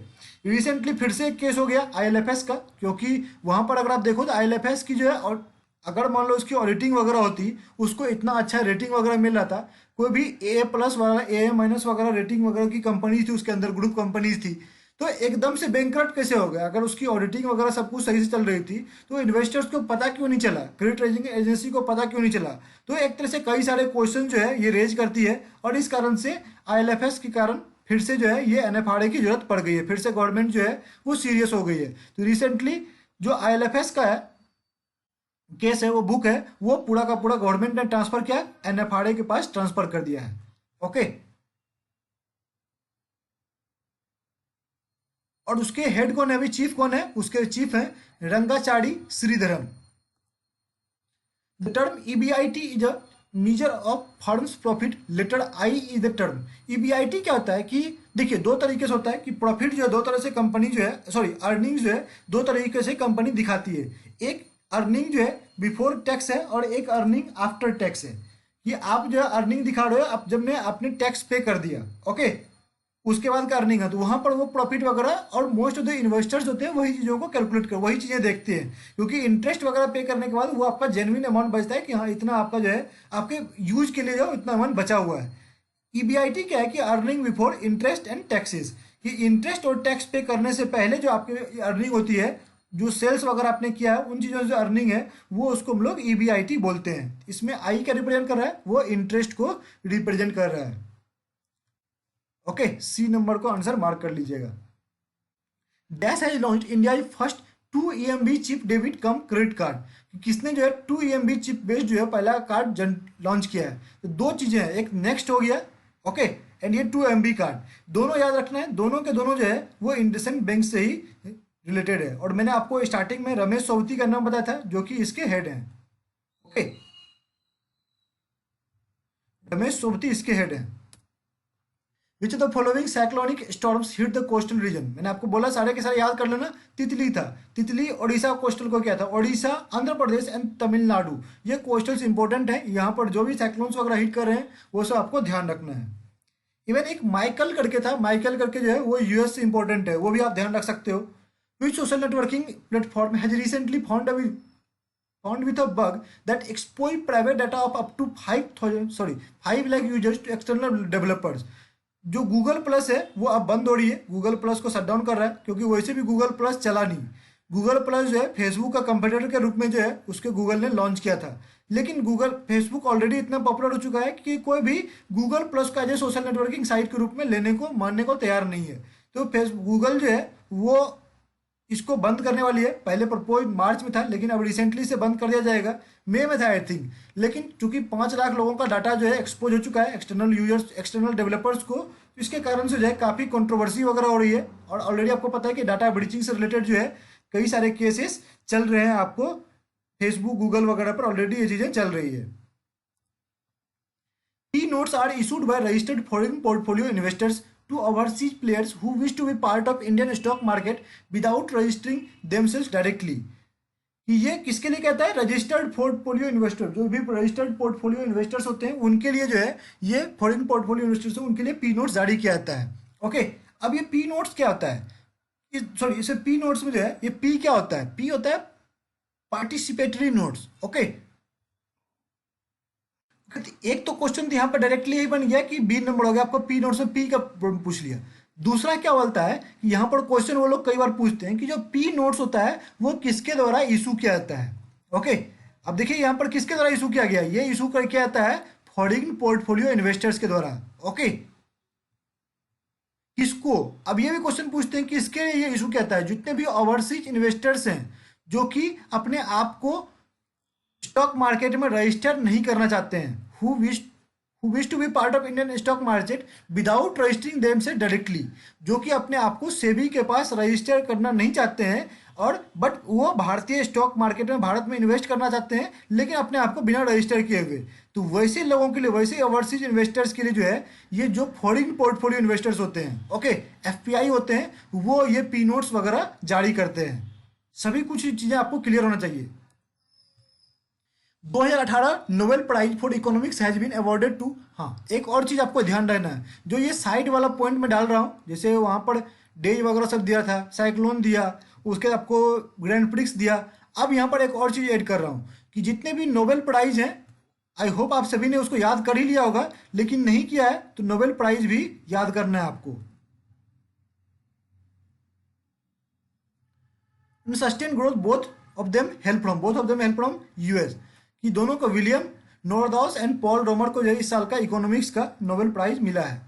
रिसेंटली फिर से एक केस हो गया ILFS का, क्योंकि वहां पर अगर आप देखो तो ILFS की जो है, और अगर मान लो उसकी ऑडिटिंग वगैरह होती, उसको इतना अच्छा रेटिंग वगैरह मिल रहा था, कोई भी AA+ वगैरह AA- वगैरह रेटिंग वगैरह की कंपनी थी, उसके अंदर ग्रुप कंपनीज थी, तो एकदम से बैंकरप्ट कैसे हो गया? अगर उसकी ऑडिटिंग वगैरह सब कुछ सही से चल रही थी तो इन्वेस्टर्स को पता क्यों नहीं चला, क्रेडिट रेटिंग एजेंसी को पता क्यों नहीं चला? तो एक तरह से कई सारे क्वेश्चन जो है ये रेज करती है और इस कारण से ILFS के कारण फिर से जो है ये NFRA की जरूरत पड़ गई है, फिर से गवर्नमेंट जो है वो सीरियस हो गई है। तो रिसेंटली जो ILFS का है केस है, वो बुक है, वो पूरा का पूरा गवर्नमेंट ने ट्रांसफर किया, एनएफआरए के पास ट्रांसफर कर दिया है। ओके। और उसके हेड कौन है, अभी चीफ कौन है, उसके चीफ है Rangachari Sridharan. The term EBIT is a measure of firm's profit. Letter I is the term. EBIT क्या होता है कि देखिए दो तरीके से होता है कि प्रॉफिट जो है दो तरह से कंपनी जो है, सॉरी अर्निंग जो है दो तरीके से कंपनी दिखाती है। एक अर्निंग जो है बिफोर टैक्स है और एक अर्निंग आफ्टर टैक्स है। कि आप जो है अर्निंग दिखा रहे हो अब जब मैं आपने टैक्स पे कर दिया, ओके, उसके बाद का अर्निंग है, तो वहां पर वो प्रॉफिट वगैरह और मोस्ट ऑफ द इन्वेस्टर्स होते हैं वही चीज़ों को कैलकुलेट कर वही चीज़ें देखते हैं, क्योंकि इंटरेस्ट वगैरह पे करने के बाद वो आपका जेन्युइन अमाउंट बचता है कि हाँ इतना आपका जो है आपके यूज के लिए जो इतना अमाउंट बचा हुआ है। ईबीआईटी क्या है कि earning before interest and taxes, कि इंटरेस्ट और टैक्स पे करने से पहले जो आपकी अर्निंग होती है, जो सेल्स वगैरह आपने किया है उन चीज़ों से अर्निंग है, वो उसको हम लोग ईबीआईटी बोलते हैं। इसमें आई क्या रिप्रेजेंट कर रहा है, वो इंटरेस्ट को रिप्रेजेंट कर रहा है। ओके, सी नंबर को आंसर मार्क कर लीजिएगा। Dash has launch India first 2 EMB chip debit come credit card. किसने जो है 2 EMB चिप बेस्ड जो है पहला कार्ड लॉन्च किया है। तो दो चीजें हैं, एक नेक्स्ट हो गया, ओके, एंड ये 2 MB कार्ड, दोनों याद रखना है, दोनों के दोनों जो है वो इंडसइंड बैंक से ही रिलेटेड है। और मैंने आपको स्टार्टिंग में रमेश सोवती का नाम बताया था जो कि इसके हेड हैं। ओके, रमेश सोवती इसके हेड हैं। विच of the following cyclonic storms hit the coastal region. मैंने आपको बोला सारे के सारे याद कर लेना। तितली था, तितली ओडिशा कोस्टल को क्या था, ओडिशा, आंध्र प्रदेश एंड तमिलनाडु, ये कोस्टल्स इंपॉर्टेंट है। यहाँ पर जो भी साइक्लोन्स वगैरह हिट कर रहे हैं वो सब आपको ध्यान रखना है। इवन एक माइकल करके था, माइकल करके जो है वो यूएस से इंपॉर्टेंट है, वो भी आप ध्यान रख सकते हो। Which social networking platform has recently found with a bug that exploit private data of up to 5 lakh users to external developers। जो गूगल प्लस है वो अब बंद हो रही है, गूगल प्लस को शट डाउन कर रहा है, क्योंकि वैसे भी गूगल प्लस चला नहीं। गूगल प्लस जो है फेसबुक का कंपटीटर के रूप में जो है उसके गूगल ने लॉन्च किया था, लेकिन गूगल फेसबुक ऑलरेडी इतना पॉपुलर हो चुका है कि कोई भी गूगल प्लस का जो सोशल नेटवर्किंग साइट के रूप में लेने को मानने को तैयार नहीं है। तो फेसबुक गूगल जो है वो इसको बंद करने वाली है। पहले प्रपोज मार्च में था, लेकिन अब रिसेंटली से बंद कर दिया जाएगा, मई में था आई थिंक। लेकिन चूंकि 5 लाख लोगों का डाटा जो है एक्सपोज हो चुका है एक्सटर्नल यूजर्स, एक्सटर्नल डेवलपर्स को, तो इसके कारण से जो है काफ़ी कंट्रोवर्सी वगैरह हो रही है। और ऑलरेडी आपको पता है कि डाटा ब्रीचिंग से रिलेटेड जो है कई सारे केसेस चल रहे हैं, आपको फेसबुक गूगल वगैरह पर ऑलरेडी ये चीज़ें चल रही है। P notes are issued by registered foreign portfolio investors to overseas players who wish to be part of Indian stock market without registering themselves directly। कि ये किसके लिए कहता है, रजिस्टर्ड पोर्टफोलियो इन्वेस्टर, जो भी रजिस्टर्ड पोर्टफोलियो इन्वेस्टर्स होते हैं उनके लिए जो है ये फॉरेन पोर्टफोलियो इन्वेस्टर्स उनके लिए पी नोट्स जारी किया जाता है। ओके, अब ये पी नोट्स क्या होता है, सॉरी इसे पी नोट्स में जो है ये पी क्या होता है, पी होता है पार्टिसिपेटरी नोट्स। ओके, एक तो क्वेश्चन यहाँ पर डायरेक्टली यही बन गया कि बी नंबर हो गया, आपको पी नोट्स में पी का पूछ लिया। दूसरा क्या बोलता है कि यहाँ पर क्वेश्चन वो लोग कई बार पूछते हैं कि जो पी नोट्स होता है वो किसके द्वारा इशू किया जाता है। ओके, अब देखिए यहाँ पर किसके द्वारा इशू किया गया, ये इशू कर किया जाता है फॉरेन पोर्टफोलियो इन्वेस्टर्स के द्वारा। ओके, किसको, अब ये भी क्वेश्चन पूछते हैं कि किसके ये इशू किया जाता है, जितने भी ओवरसीज इन्वेस्टर्स हैं जो कि अपने आप को स्टॉक मार्केट में रजिस्टर नहीं करना चाहते हैं, who wish to be part of Indian stock market without registering themselves directly, जो कि अपने आप को सेबी के पास रजिस्टर करना नहीं चाहते हैं, और बट वो भारतीय स्टॉक मार्केट में भारत में इन्वेस्ट करना चाहते हैं लेकिन अपने आप को बिना रजिस्टर किए हुए। तो वैसे लोगों के लिए, वैसे ओवरसीज इन्वेस्टर्स के लिए जो है ये जो फॉरेन पोर्टफोलियो इन्वेस्टर्स होते हैं, ओके, एफपीआई होते हैं, वो ये पी नोट्स वगैरह जारी करते हैं। सभी कुछ चीज़ें आपको क्लियर होना चाहिए। 2018 Nobel prize for economics has been awarded to, हाँ एक और चीज़ आपको ध्यान रखना है, जो ये साइड वाला पॉइंट में डाल रहा हूँ, जैसे वहाँ पर डेज वगैरह सब दिया था, साइक्लोन दिया, उसके आपको ग्रैंड प्रिक्स दिया, अब यहाँ पर एक और चीज़ ऐड कर रहा हूँ कि जितने भी नोबेल प्राइज हैं, आई होप आप सभी ने उसको याद कर ही लिया होगा, लेकिन नहीं किया है तो नोबेल प्राइज भी याद करना है आपको। Sustain growth both of them help from US, कि दोनों को विलियम नोरदाउस एंड पॉल रोमर को जो इस साल का इकोनॉमिक्स का नोबेल प्राइज मिला है।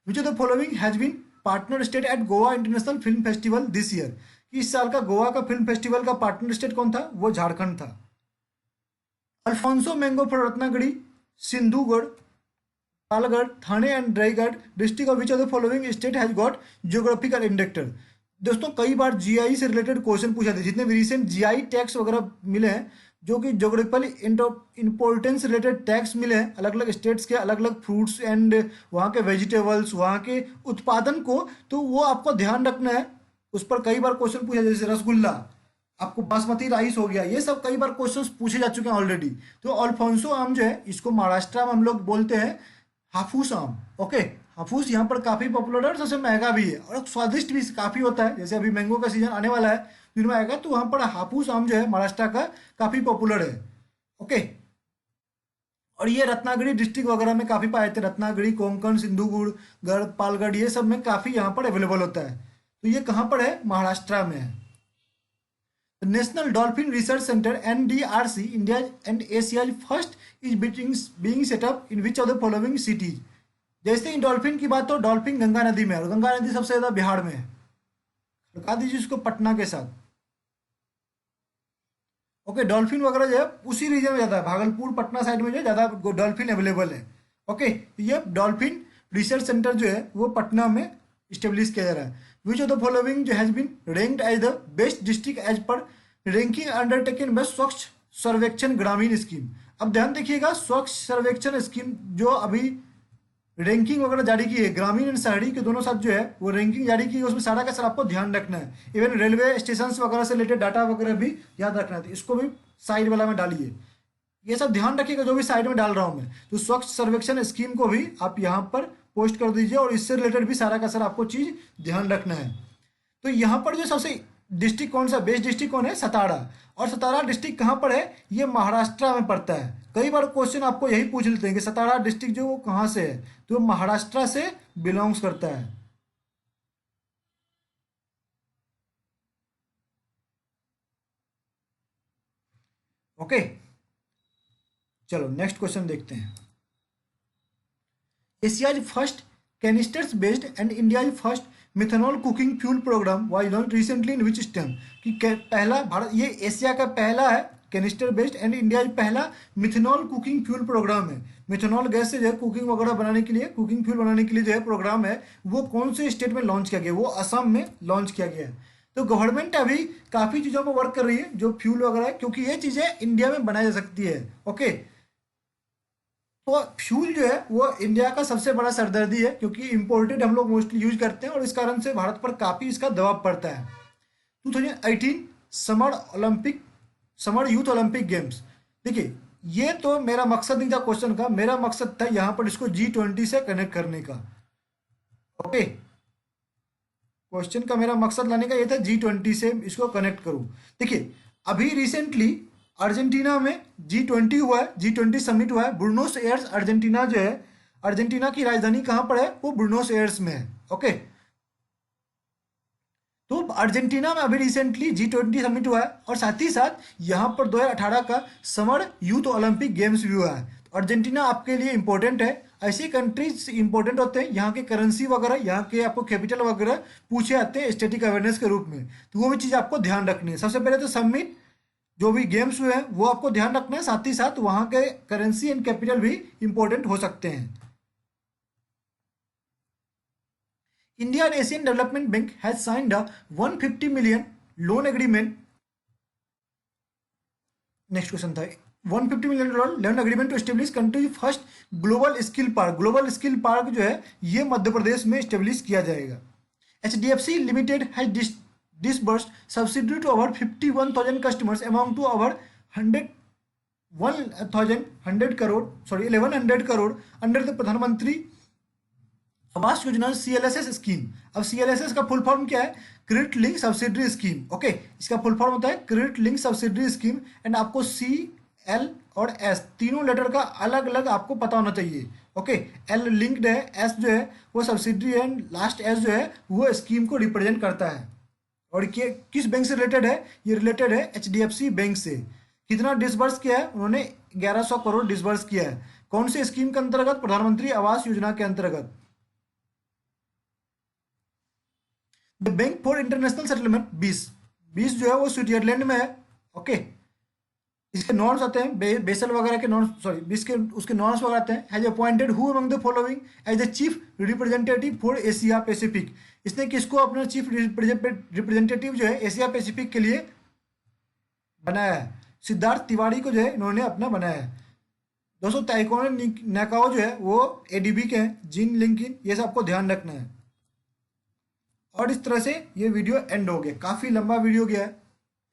Which of the following has been partner state at Goa international film festival this year, कि इस साल का गोवा का फिल्म फेस्टिवल का पार्टनर स्टेट कौन था, वो झारखंड था। Alphonso mango for Ratnagiri, Sindhudurg, Palghar, Thane and Raigad district of which of the following state has got geographical indicator. दोस्तों कई बार जीआई से रिलेटेड क्वेश्चन पूछा था, जितने भी रिसेंट जीआई टैग्स वगैरह मिले हैं, जो कि ज्योग्राफिकल इंपॉर्टेंस रिलेटेड टैग्स मिले हैं अलग अलग स्टेट्स के, अलग अलग फ्रूट्स एंड वहाँ के वेजिटेबल्स, वहाँ के उत्पादन को, तो वो आपको ध्यान रखना है। उस पर कई बार क्वेश्चन पूछा, जैसे रसगुल्ला, आपको बासमती राइस हो गया, ये सब कई बार क्वेश्चंस पूछे जा चुके हैं ऑलरेडी। तो अल्फोंसो आम जो है, इसको महाराष्ट्र में हम लोग बोलते हैं हाफूस आम। ओके, हाफूस यहाँ पर काफ़ी पॉपुलर है और सबसे महंगा भी है और स्वादिष्ट भी काफ़ी होता है। जैसे अभी मैंगो का सीजन आने वाला है, दिन में आएगा, तो वहाँ पर हाफूस आम जो है महाराष्ट्र का काफ़ी पॉपुलर है। ओके, और ये रत्नागिरी डिस्ट्रिक्ट वगैरह में काफ़ी पाए जाते हैं, रत्नागिरी, कोंकण, सिंधुगुड़, गढ़, पालगढ़, ये सब में काफ़ी यहाँ पर अवेलेबल होता है। तो ये कहाँ पर है? महाराष्ट्र में है। National dolphin research centre NDRC India and Asia's first is being setup in which of the following cities. जैसे ही डॉल्फिन की बात हो, डॉल्फिन गंगा नदी में है और गंगा नदी सबसे ज़्यादा बिहार में है। लगा दीजिए उसको पटना के साथ। ओके, डॉल्फिन वगैरह जो है उसी रीजन में ज़्यादा है, भागलपुर पटना साइड में जो है ज़्यादा डॉल्फिन अवेलेबल है। ओके, ये डॉल्फिन रिसर्च सेंटर जो है वो पटना में इस्टेब्लिश किया जा रहा है। विच ऑफ द फॉलोइंग जो has been ranked as the best district as per ranking undertaken by Swachh Survekshan ग्रामीण स्कीम। अब ध्यान देखिएगा, स्वच्छ सर्वेक्षण स्कीम जो अभी रैंकिंग वगैरह जारी की है, ग्रामीण एंड शहरी के दोनों साथ जो है वो रैंकिंग जारी की है, उसमें सारा का सारा आपको ध्यान रखना है। इवन रेलवे स्टेशन वगैरह से रिलेटेड डाटा वगैरह भी याद रखना है, तो इसको भी साइड वाला में डालिए। ये सब ध्यान रखिएगा जो भी साइड में डाल रहा हूँ मैं। तो स्वच्छ सर्वेक्षण स्कीम को भी आप यहाँ पर पोस्ट कर दीजिए और इससे रिलेटेड भी सारा का सारा आपको चीज़ ध्यान रखना है। तो यहाँ पर जो सबसे डिस्ट्रिक्ट कौन सा बेस्ट डिस्ट्रिक्ट कौन है? सतारा। और सतारा डिस्ट्रिक्ट कहाँ पर है? ये महाराष्ट्र में पड़ता है। कई बार क्वेश्चन आपको यही पूछ लेते हैं कि सतारा डिस्ट्रिक्ट जो वो कहाँ से है, तो महाराष्ट्र से बिलोंग्स करता है। ओके, चलो नेक्स्ट क्वेश्चन देखते हैं। Asia's first canisters based and India's first methanol cooking fuel programme was launch recently in which state. कि पहला भारत, ये एशिया का पहला है कैनिस्टर बेस्ड एंड इंडिया पहला मिथेनॉल कुकिंग फ्यूल प्रोग्राम है। मिथेनॉल गैस से जो है कुकिंग वगैरह बनाने के लिए, कुकिंग फ्यूल बनाने के लिए जो है प्रोग्राम है, वो कौन से स्टेट में लॉन्च किया गया? वो असम में लॉन्च किया गया है। तो गवर्नमेंट अभी काफ़ी चीज़ों पर वर्क कर रही है जो फ्यूल वगैरह है, क्योंकि ये चीज़ें इंडिया में बनाई जा सकती है। ओके, तो फ्यूल जो है वो इंडिया का सबसे बड़ा सरदर्दी है, क्योंकि इंपोर्टेड हम लोग मोस्टली यूज करते हैं और इस कारण से भारत पर काफ़ी इसका दबाव पड़ता है। 2018 summer Olympic, summer youth Olympic games. देखिए, ये तो मेरा मकसद नहीं था क्वेश्चन का, मेरा मकसद था यहाँ पर इसको G20 से कनेक्ट करने का। ओके, क्वेश्चन का मेरा मकसद लाने का ये था G20 से इसको कनेक्ट करूँ। देखिए, अभी रिसेंटली अर्जेंटीना में G20 हुआ है, G20 समिट हुआ है, बुर्नोस एयर्स अर्जेंटीना जो है, अर्जेंटीना की राजधानी कहाँ पर है? वो बुर्नोस एयर्स में है। ओके, तो अर्जेंटीना में अभी रिसेंटली G20 समिट हुआ है और साथ ही साथ यहाँ पर 2018 का समर यूथ ओलंपिक गेम्स भी हुआ है। तो अर्जेंटीना आपके लिए इंपॉर्टेंट है। ऐसी कंट्रीज इंपॉर्टेंट होते हैं, यहाँ के करेंसी वगैरह, यहाँ के आपको कैपिटल वगैरह पूछे जाते हैं स्टैटिक अवेयरनेस के रूप में, तो वो भी चीज़ आपको ध्यान रखनी है। सबसे पहले तो समिट जो भी गेम्स हुए हैं वो आपको ध्यान रखना है, साथ ही साथ वहाँ के करेंसी एंड कैपिटल भी इंपॉर्टेंट हो सकते हैं। India and Asian Development Bank has signed a 150 million loan agreement. Next question था, $150 million loan agreement to establish country first global skill park. Global skill park जो है ये मध्य प्रदेश में एस्टेब्लिश किया जाएगा। HDFC limited has disbursed subsidy to over 51,000 customers among to over 1,100 crore, sorry 1,100 crore under the प्रधानमंत्री Awas Yojana CLSS scheme. अब CLSS का full form क्या है? Credit link subsidy scheme. Okay, इसका फुल फॉर्म होता है credit link subsidy scheme. And आपको CL और S तीनों लेटर का अलग अलग आपको पता होना चाहिए। ओके, L लिंक्ड है, S जो है वो सब्सिडी है, एंड लास्ट S जो है वो स्कीम को रिप्रेजेंट करता है। और ये किस बैंक से रिलेटेड है? ये रिलेटेड है HDFC बैंक से। कितना डिसबर्स किया है उन्होंने? 1100 करोड़ डिसबर्स किया है। कौन से स्कीम के अंतर्गत? प्रधानमंत्री आवास योजना के अंतर्गत। The bank for international settlement 20 जो है वो स्विट्जरलैंड में है। ओके, इसके नॉर्म्स आते हैं, बेसल वगैरह के नॉर्म्स, सॉरी इसके उसके नॉर्म्स वगैरह आते हैं। Has appointed who among the following as the chief representative for Asia Pacific. इसने किसको अपना चीफ रिप्रेजेंटेटिव जो है एशिया पैसिफिक के लिए बनाया है? सिद्धार्थ तिवारी को जो है इन्होंने अपना बनाया है। दोस्तों ताइक्वांडो नेकाओ जो है वो एडीबी के हैं, जिन लिंकिन, ये सब आपको ध्यान रखना है। और इस तरह से ये वीडियो एंड हो गया। काफ़ी लंबा वीडियो गया है,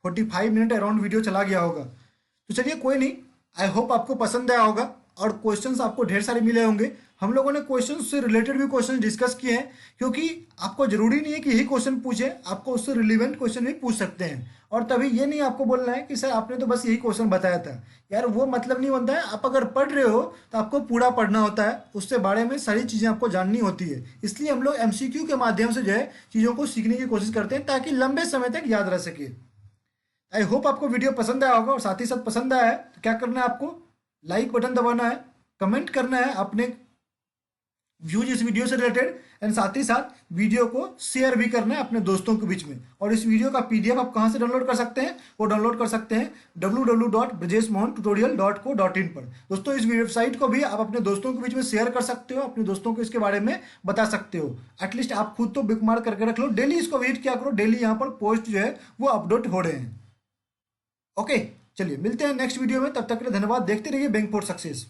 45 मिनट अराउंड वीडियो चला गया होगा। तो चलिए कोई नहीं, आई होप आपको पसंद आया होगा और क्वेश्चंस आपको ढेर सारे मिले होंगे। हम लोगों ने क्वेश्चन से रिलेटेड भी क्वेश्चन डिस्कस किए हैं, क्योंकि आपको जरूरी नहीं है कि यही क्वेश्चन पूछे, आपको उससे रिलेवेंट क्वेश्चन भी पूछ सकते हैं। और तभी ये नहीं आपको बोलना है कि सर आपने तो बस यही क्वेश्चन बताया था, यार वो मतलब नहीं बनता है। आप अगर पढ़ रहे हो तो आपको पूरा पढ़ना होता है, उससे बारे में सारी चीज़ें आपको जाननी होती है। इसलिए हम लोग एमसीक्यू के माध्यम से जो है चीज़ों को सीखने की कोशिश करते हैं, ताकि लंबे समय तक याद रह सके। आई होप आपको वीडियो पसंद आया होगा, और साथ ही साथ पसंद आया है तो क्या करना है, आपको लाइक बटन दबाना है, कमेंट करना है अपने व्यूज इस वीडियो से रिलेटेड, एंड साथ ही साथ वीडियो को शेयर भी करना है अपने दोस्तों के बीच में। और इस वीडियो का पीडीएफ आप कहाँ से डाउनलोड कर सकते हैं? वो डाउनलोड कर सकते हैं www.brajeshmohantutorial.co.in पर। दोस्तों इस वेबसाइट को भी आप अपने दोस्तों के बीच में शेयर कर सकते हो, अपने दोस्तों को इसके बारे में बता सकते हो। एटलीस्ट आप खुद तो बुकमार्क करके रख लो, डेली इसको विजिट किया करो, डेली यहाँ पर पोस्ट जो है वो अपडेट हो रहे हैं। ओके, चलिए मिलते हैं नेक्स्ट वीडियो में, तब तक के लिए धन्यवाद। देखते रहिए बैंक फॉर सक्सेस।